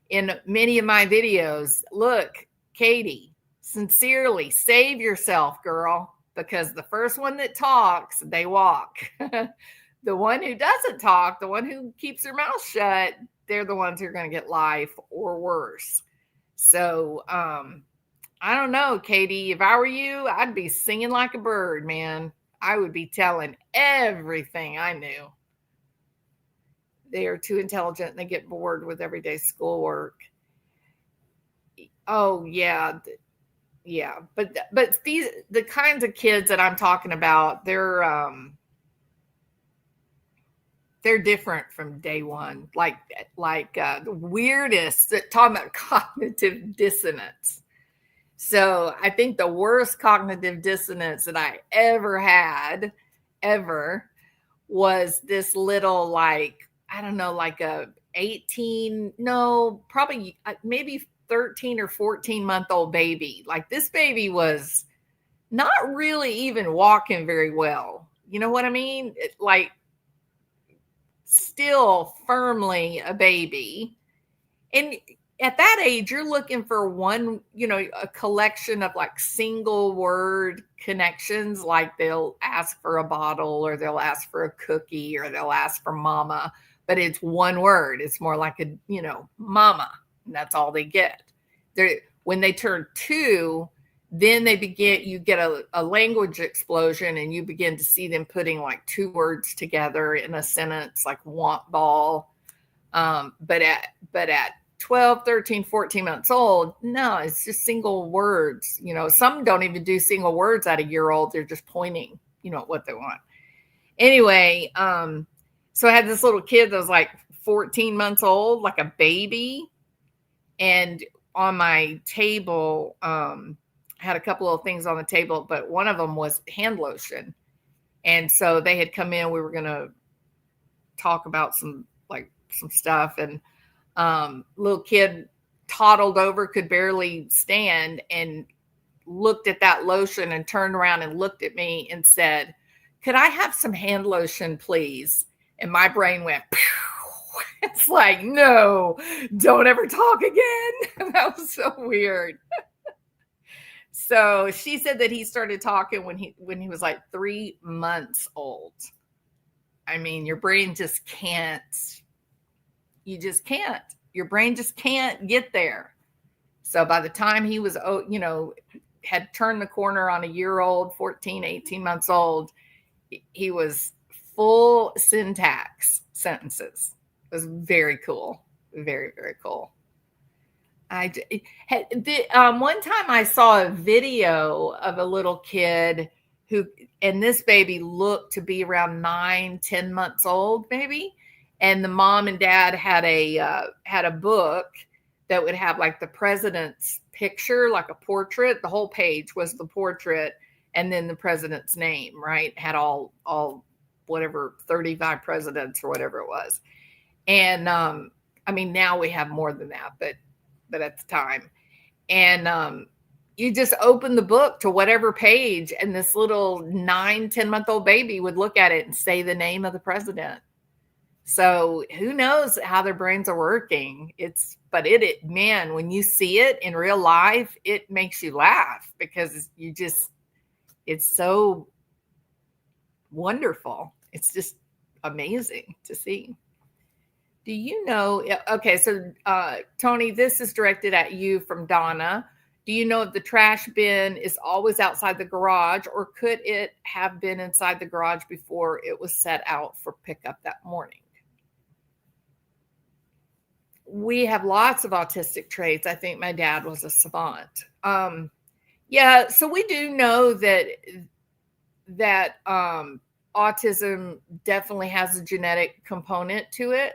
Speaker 2: in many of my videos, look, Katie, sincerely, save yourself, girl, because the first one that talks, they walk. The one who doesn't talk, the one who keeps their mouth shut, they're the ones who are going to get life or worse. So, I don't know, Katie, if I were you, I'd be singing like a bird, man. I would be telling everything I knew. They are too intelligent and they get bored with everyday schoolwork. Oh, yeah. Yeah. But the kinds of kids that I'm talking about, they're different from day one. Like the weirdest, talking about cognitive dissonance. So I think the worst cognitive dissonance that I ever had, was this little, like, I don't know, like a 18, no, probably maybe 13 or 14-month-old baby. Like, this baby was not really even walking very well. You know what I mean? Like, still firmly a baby. And at that age, you're looking for one, a collection of like single word connections. Like, they'll ask for a bottle, or they'll ask for a cookie, or they'll ask for mama, but it's one word. It's more like a, mama, and that's all they get. When they turn 2, then you get a language explosion, and you begin to see them putting like 2 words together in a sentence, like want ball. But at 12, 13, 14 months old, no, it's just single words. Some don't even do single words at a year old. They're just pointing, at what they want. Anyway, so I had this little kid that was like 14 months old, like a baby. And on my table, I had a couple of things on the table, but one of them was hand lotion. And so they had come in, we were going to talk about some stuff, and little kid toddled over, could barely stand, and looked at that lotion and turned around and looked at me and said, "Could I have some hand lotion, please?" And my brain went, pew. It's like, no, don't ever talk again. That was so weird. So she said that he started talking when he was like 3 months old. I mean, your brain just can't. You just can't. Your brain just can't get there. So by the time he was, had turned the corner on a year old, 14, 18 months old, he was full syntax sentences. It was very cool. Very, very cool. One time I saw a video of a little kid and this baby looked to be around 9, 10 months old, maybe. And the mom and dad had a book that would have like the president's picture, like a portrait. The whole page was the portrait, and then the president's name, right? Had all whatever 35 presidents or whatever it was. And I mean, now we have more than that, but at the time. And you just open the book to whatever page, and this little 9-10-month-old baby would look at it and say the name of the president. So who knows how their brains are working? But man, when you see it in real life, it makes you laugh because it's so wonderful. It's just amazing to see. Do you know? Okay, so Tony, this is directed at you from Donna. Do you know if the trash bin is always outside the garage, or could it have been inside the garage before it was set out for pickup that morning? We have lots of autistic traits. I think my dad was a savant. Yeah, so we do know that autism definitely has a genetic component to it.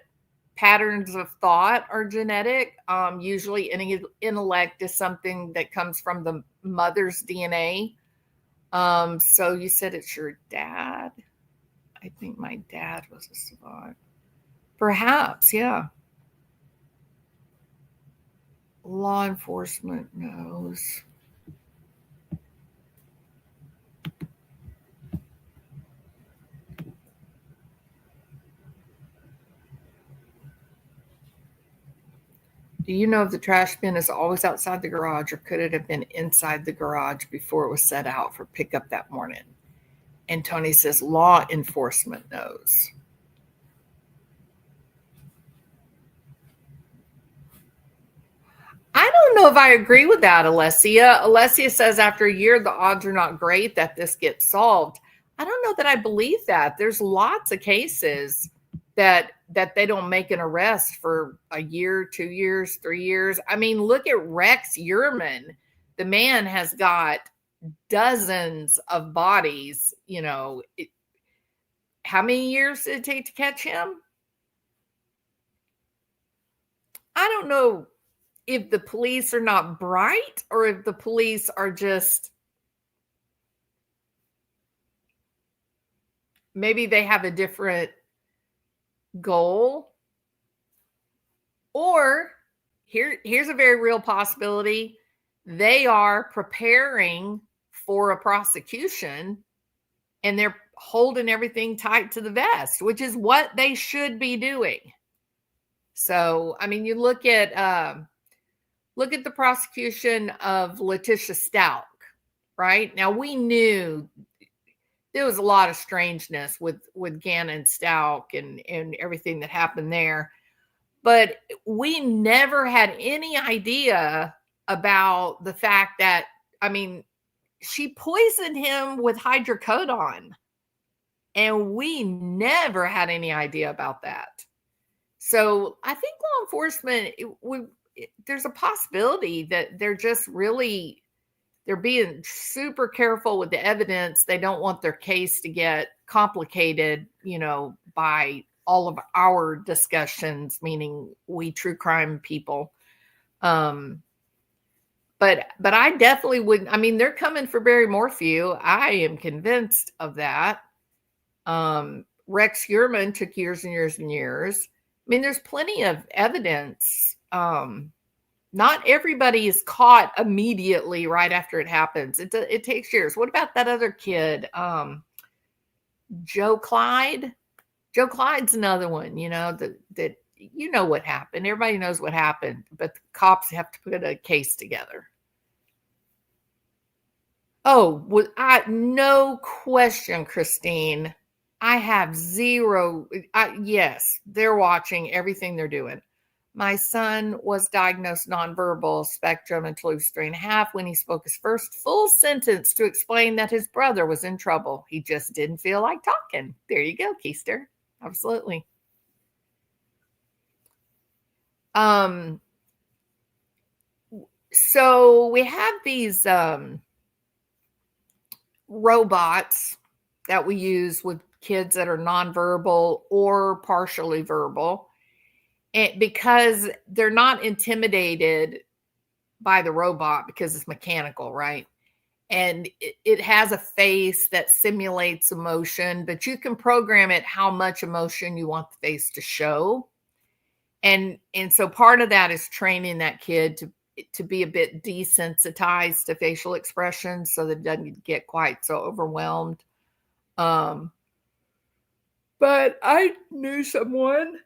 Speaker 2: Patterns of thought are genetic. Usually intellect is something that comes from the mother's DNA. So you said it's your dad. I think my dad was a savant. Perhaps, yeah. Law enforcement knows. Do you know if the trash bin is always outside the garage, or could it have been inside the garage before it was set out for pickup that morning? And Tony says law enforcement knows. I don't know if I agree with that, Alessia. Alessia says after a year, the odds are not great that this gets solved. I don't know that I believe that. There's lots of cases that they don't make an arrest for a year, 2 years, 3 years. I mean, look at Rex Uriman. The man has got dozens of bodies. How many years did it take to catch him? I don't know if the police are not bright or if the police are just, maybe they have a different goal. Or here's a very real possibility. They are preparing for a prosecution and they're holding everything tight to the vest, which is what they should be doing. So, I mean, you look at the prosecution of Letitia Stout, right? Now, we knew there was a lot of strangeness with Gannon Stout and everything that happened there. But we never had any idea about the fact that, I mean, she poisoned him with hydrocodone. And we never had any idea about that. So I think law enforcement, there's a possibility that they're being super careful with the evidence. They don't want their case to get complicated, by all of our discussions, meaning we true crime people. But I definitely wouldn't. I mean, they're coming for Barry Morphew. I am convinced of that. Rex Uriman took years and years and years. I mean, there's plenty of evidence. Not everybody is caught immediately right after it happens. It takes years. What about that other kid, Joe Clyde? Joe Clyde's another one, that you know what happened. Everybody knows what happened, but the cops have to put a case together. Oh, no question, Christine. I have zero. Yes, they're watching everything they're doing. My son was diagnosed nonverbal spectrum until he was 3.5 when he spoke his first full sentence to explain that his brother was in trouble. He just didn't feel like talking. There you go, Keister. Absolutely. So we have these robots that we use with kids that are nonverbal or partially verbal, and because they're not intimidated by the robot because it's mechanical, right? And it has a face that simulates emotion, but you can program it how much emotion you want the face to show. And so part of that is training that kid to be a bit desensitized to facial expressions so that it doesn't get quite so overwhelmed. But I knew someone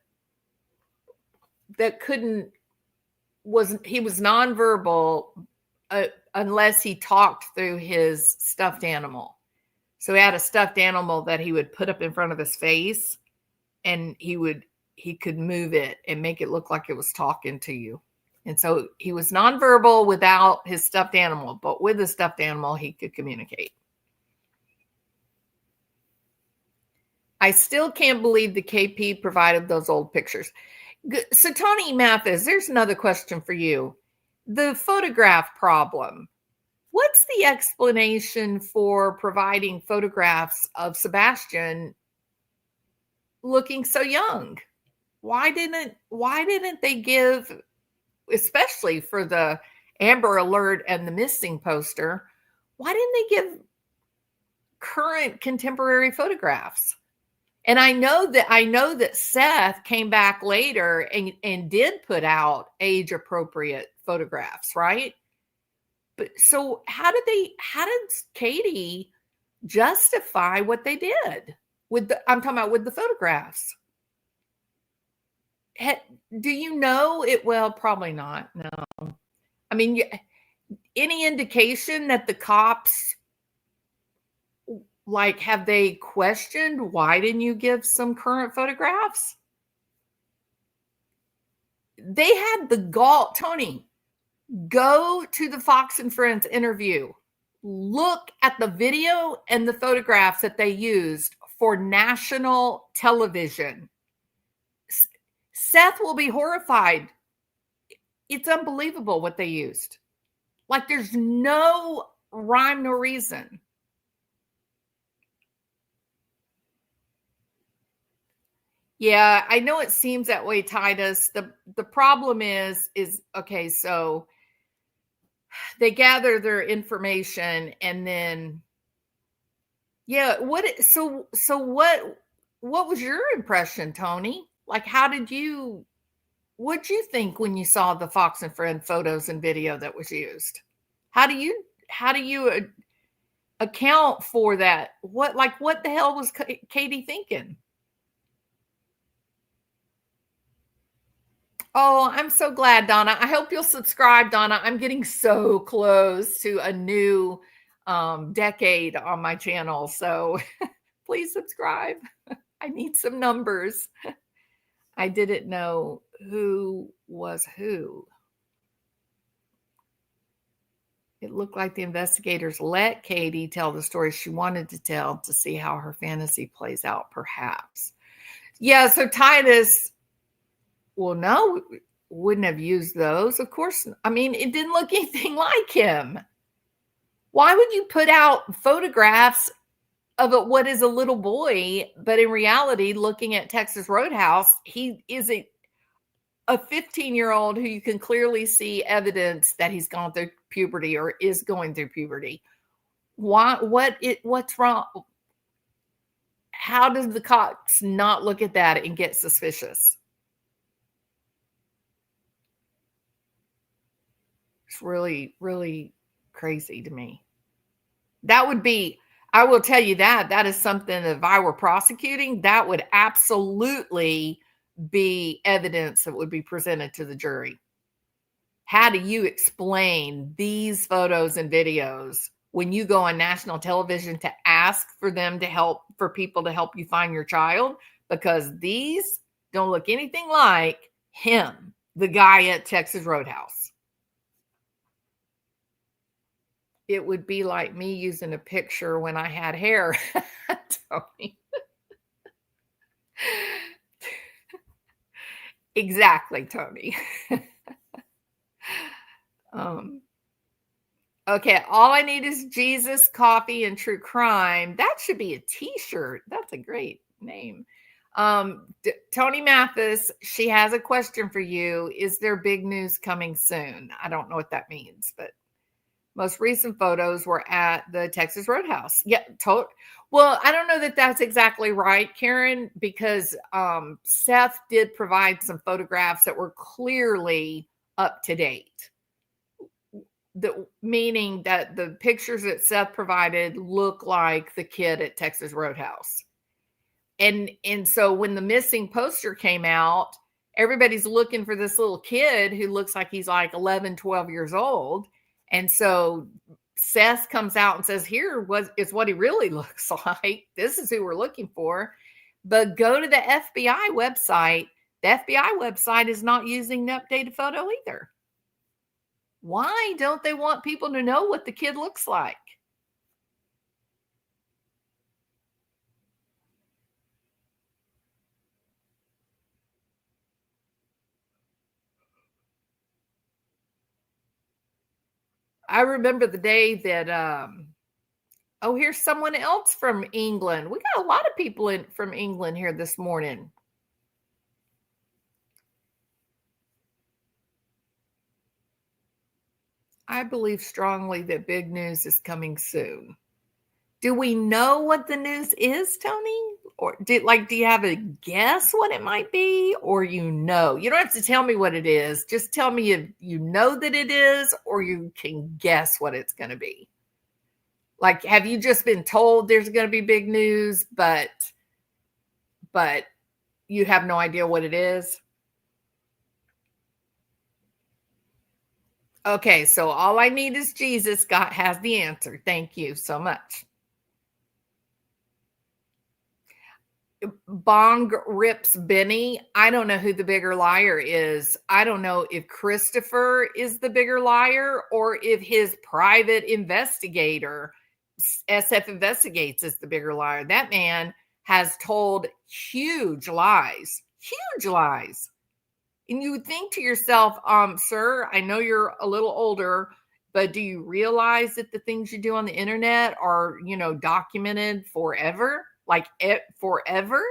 Speaker 2: that he was nonverbal unless he talked through his stuffed animal. So he had a stuffed animal that he would put up in front of his face, and he could move it and make it look like it was talking to you. And so he was nonverbal without his stuffed animal, but with the stuffed animal, he could communicate. I still can't believe the KP provided those old pictures. So Tony Mathis, there's another question for you. The photograph problem. What's the explanation for providing photographs of Sebastian looking so young? Why didn't they give, especially for the Amber Alert and the missing poster, why didn't they give current contemporary photographs? And I know that Seth came back later and did put out age appropriate photographs, right? But so how did Katie justify what they did I'm talking about with the photographs? Do you know it? Well, probably not. No. I mean, any indication that the cops, like, have they questioned why didn't you give some current photographs? They had the gall, Tony. Go to the Fox and Friends interview. Look at the video and the photographs that they used for national television. Seth will be horrified. It's unbelievable what they used. Like, there's no rhyme, no reason. Yeah, I know it seems that way, Titus. The problem is okay, so they gather their information and then what was your impression, Tony? Like, what'd you think when you saw the Fox and Friend photos and video that was used? How do you account for that? What the hell was Katie thinking? Oh, I'm so glad, Donna. I hope you'll subscribe, Donna. I'm getting so close to a new decade on my channel. So please subscribe. I need some numbers. I didn't know who was who. It looked like the investigators let Katie tell the story she wanted to tell to see how her fantasy plays out, perhaps. Yeah, so Titus, well, no, wouldn't have used those. Of course. I mean, it didn't look anything like him. Why would you put out photographs of what is a little boy, but in reality, looking at Texas Roadhouse, he is a 15-year-old who you can clearly see evidence that he's gone through puberty or is going through puberty. What's wrong? How does the cops not look at that and get suspicious? It's really, really crazy to me. That would be, I will tell you that is something that if I were prosecuting, that would absolutely be evidence that would be presented to the jury. How do you explain these photos and videos when you go on national television to ask for them to help, for people to help you find your child? Because these don't look anything like him, the guy at Texas Roadhouse. It would be like me using a picture when I had hair, Tony. Exactly, Tony. Okay, all I need is Jesus, coffee, and true crime. That should be a t-shirt. That's a great name. Tony Mathis, she has a question for you. Is there big news coming soon? I don't know what that means, but most recent photos were at the Texas Roadhouse. Yeah, well, I don't know that that's exactly right, Karen, because Seth did provide some photographs that were clearly up to date. meaning that the pictures that Seth provided look like the kid at Texas Roadhouse. And so when the missing poster came out, everybody's looking for this little kid who looks like he's like 11, 12 years old. And so Seth comes out and says, here is what he really looks like. This is who we're looking for. But go to the FBI website. The FBI website is not using the updated photo either. Why don't they want people to know what the kid looks like? I remember the day that, oh, here's someone else from England. We got a lot of people from England here this morning. I believe strongly that big news is coming soon. Do we know what the news is, Tony? Or do you have a guess what it might be? Or you don't have to tell me what it is. Just tell me if you know that it is, or you can guess what it's going to be. Like, have you just been told there's going to be big news, but you have no idea what it is? Okay, so all I need is Jesus. God has the answer. Thank you so much. Bong rips Benny. I don't know who the bigger liar is. I don't know if Christopher is the bigger liar or if his private investigator, SF Investigates, is the bigger liar. That man has told huge lies. And you would think to yourself, sir, I know you're a little older, but do you realize that the things you do on the internet are, documented forever? Like forever?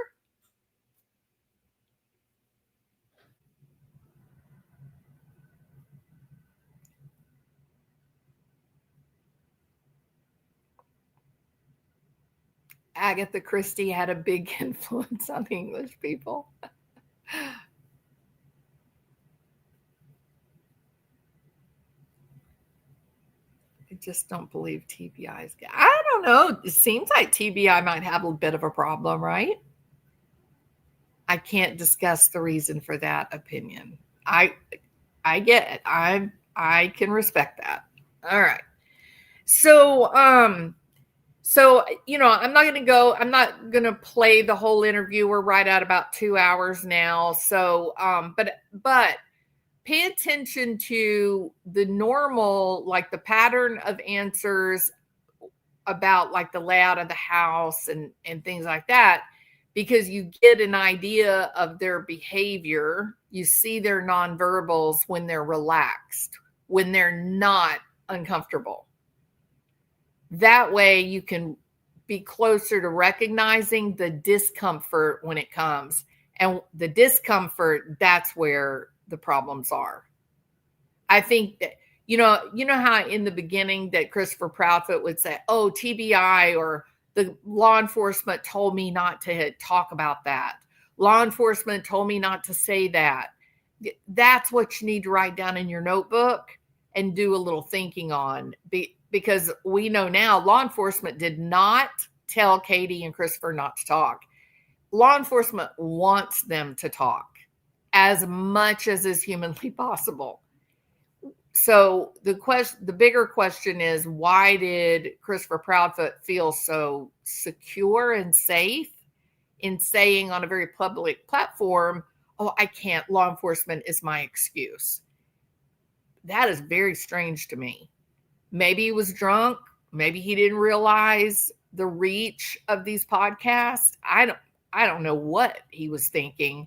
Speaker 2: Agatha Christie had a big influence on English people. I just don't believe TBI's. I don't know. It seems like TBI might have a bit of a problem, right? I can't discuss the reason for that opinion. I get it. I can respect that. All right. So I'm not going to play the whole interview. We're right at about 2 hours now. So, but pay attention to the normal, like the pattern of answers about like the layout of the house and things like that, because you get an idea of their behavior. You see their nonverbals when they're relaxed, when they're not uncomfortable. That way you can be closer to recognizing the discomfort when it comes. And the discomfort, that's where the problems are. I think that, you know how in the beginning that Christopher Proudfoot would say, oh, TBI, or the law enforcement told me not to talk about that. Law enforcement told me not to say that. That's what you need to write down in your notebook and do a little thinking on. Because we know now law enforcement did not tell Katie and Christopher not to talk. Law enforcement wants them to talk as much as is humanly possible. So the bigger question is, why did Christopher Proudfoot feel so secure and safe in saying on a very public platform, oh, I can't, law enforcement is my excuse? That is very strange to me. Maybe he was drunk. Maybe he didn't realize the reach of these podcasts. I don't know what he was thinking,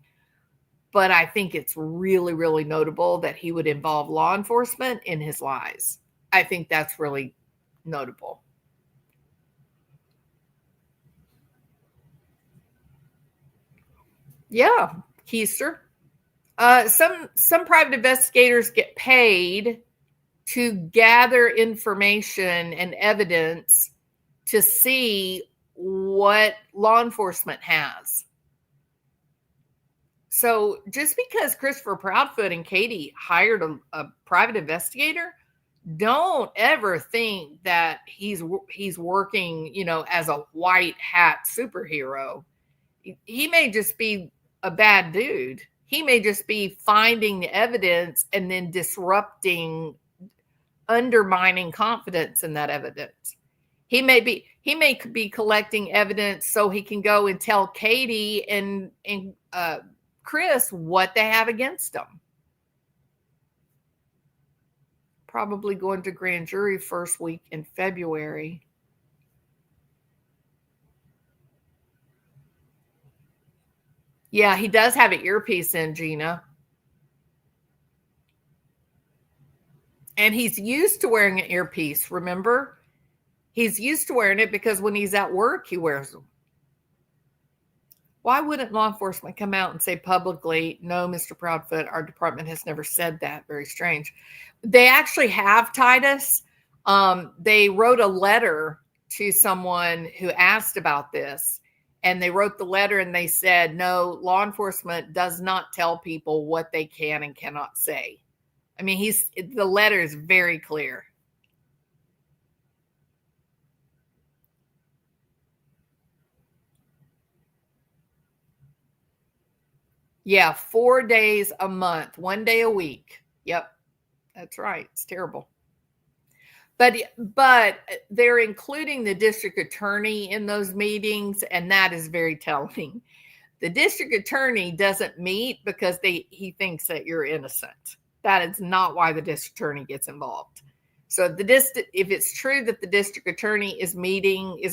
Speaker 2: but I think it's really, really notable that he would involve law enforcement in his lies. I think that's really notable. Yeah, Keister. Some private investigators get paid to gather information and evidence to see what law enforcement has. So just because Christopher Proudfoot and Katie hired a private investigator don't ever think that he's working, as a white hat superhero. He may just be a bad dude. He may just be finding the evidence and then disrupting, undermining confidence in that evidence. He may be collecting evidence so he can go and tell Katie and Chris what they have against them. Probably going to grand jury first week in February. Yeah, he does have an earpiece in, Gina. And he's used to wearing an earpiece, remember? He's used to wearing it because when he's at work, he wears them. Why wouldn't law enforcement come out and say publicly, no, Mr. Proudfoot, our department has never said that? Very strange. They actually have, Titus. They wrote a letter to someone who asked about this. And they wrote the letter and they said, no, law enforcement does not tell people what they can and cannot say. I mean, the letter is very clear. Yeah, 4 days a month, 1 day a week. Yep, that's right. It's terrible. But they're including the district attorney in those meetings, and that is very telling. The district attorney doesn't meet because he thinks that you're innocent. That is not why the district attorney gets involved. So if it's true that the district attorney is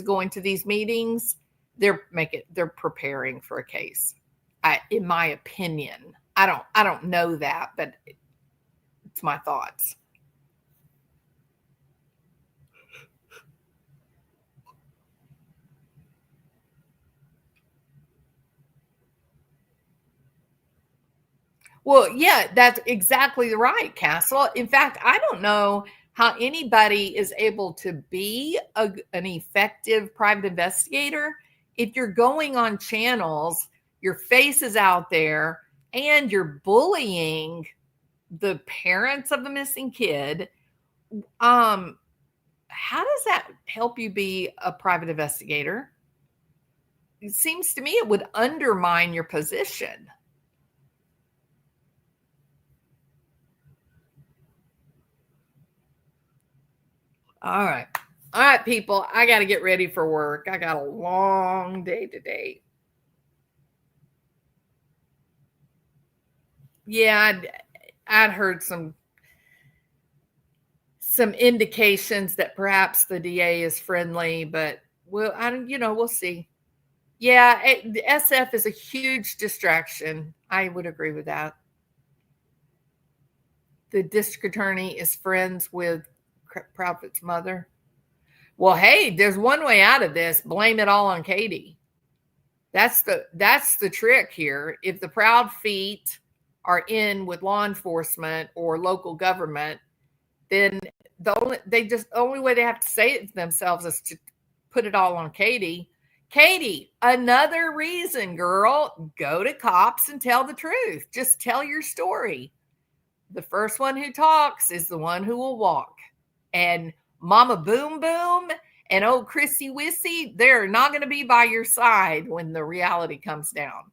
Speaker 2: going to these meetings, they're preparing for a case. In my opinion, I don't know that, but it's my thoughts. Well, yeah, that's exactly right, Castle. In fact, I don't know how anybody is able to be an effective private investigator if you're going on channels, your face is out there, and you're bullying the parents of the missing kid. How does that help you be a private investigator? It seems to me it would undermine your position. All right, people, I got to get ready for work. I got a long day today. Yeah, I'd heard some indications that perhaps the DA is friendly, but we'll see. Yeah, the SF is a huge distraction. I would agree with that. The district attorney is friends with Proudfoot's mother. Well, hey, there's one way out of this. Blame it all on Katie. That's the trick here. If the Proudfeet are in with law enforcement or local government, then the only way they have to say it to themselves is to put it all on Katie. Katie, another reason, girl, go to cops and tell the truth. Just tell your story. The first one who talks is the one who will walk. And Mama Boom Boom and old Chrissy Wissy, they're not going to be by your side when the reality comes down.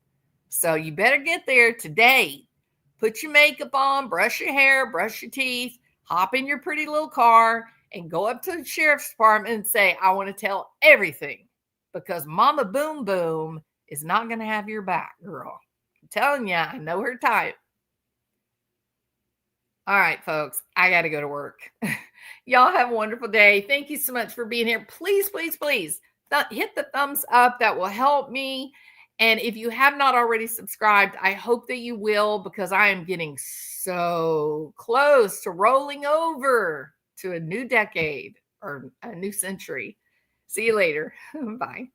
Speaker 2: So you better get there today. Put your makeup on, brush your hair, brush your teeth, hop in your pretty little car, and go up to the sheriff's department and say, I want to tell everything. Because Mama Boom Boom is not going to have your back, girl. I'm telling you, I know her type. All right, folks, I got to go to work. Y'all have a wonderful day. Thank you so much for being here. Please, please, please hit the thumbs up. That will help me. And if you have not already subscribed, I hope that you will, because I am getting so close to rolling over to a new decade or a new century. See you later. Bye.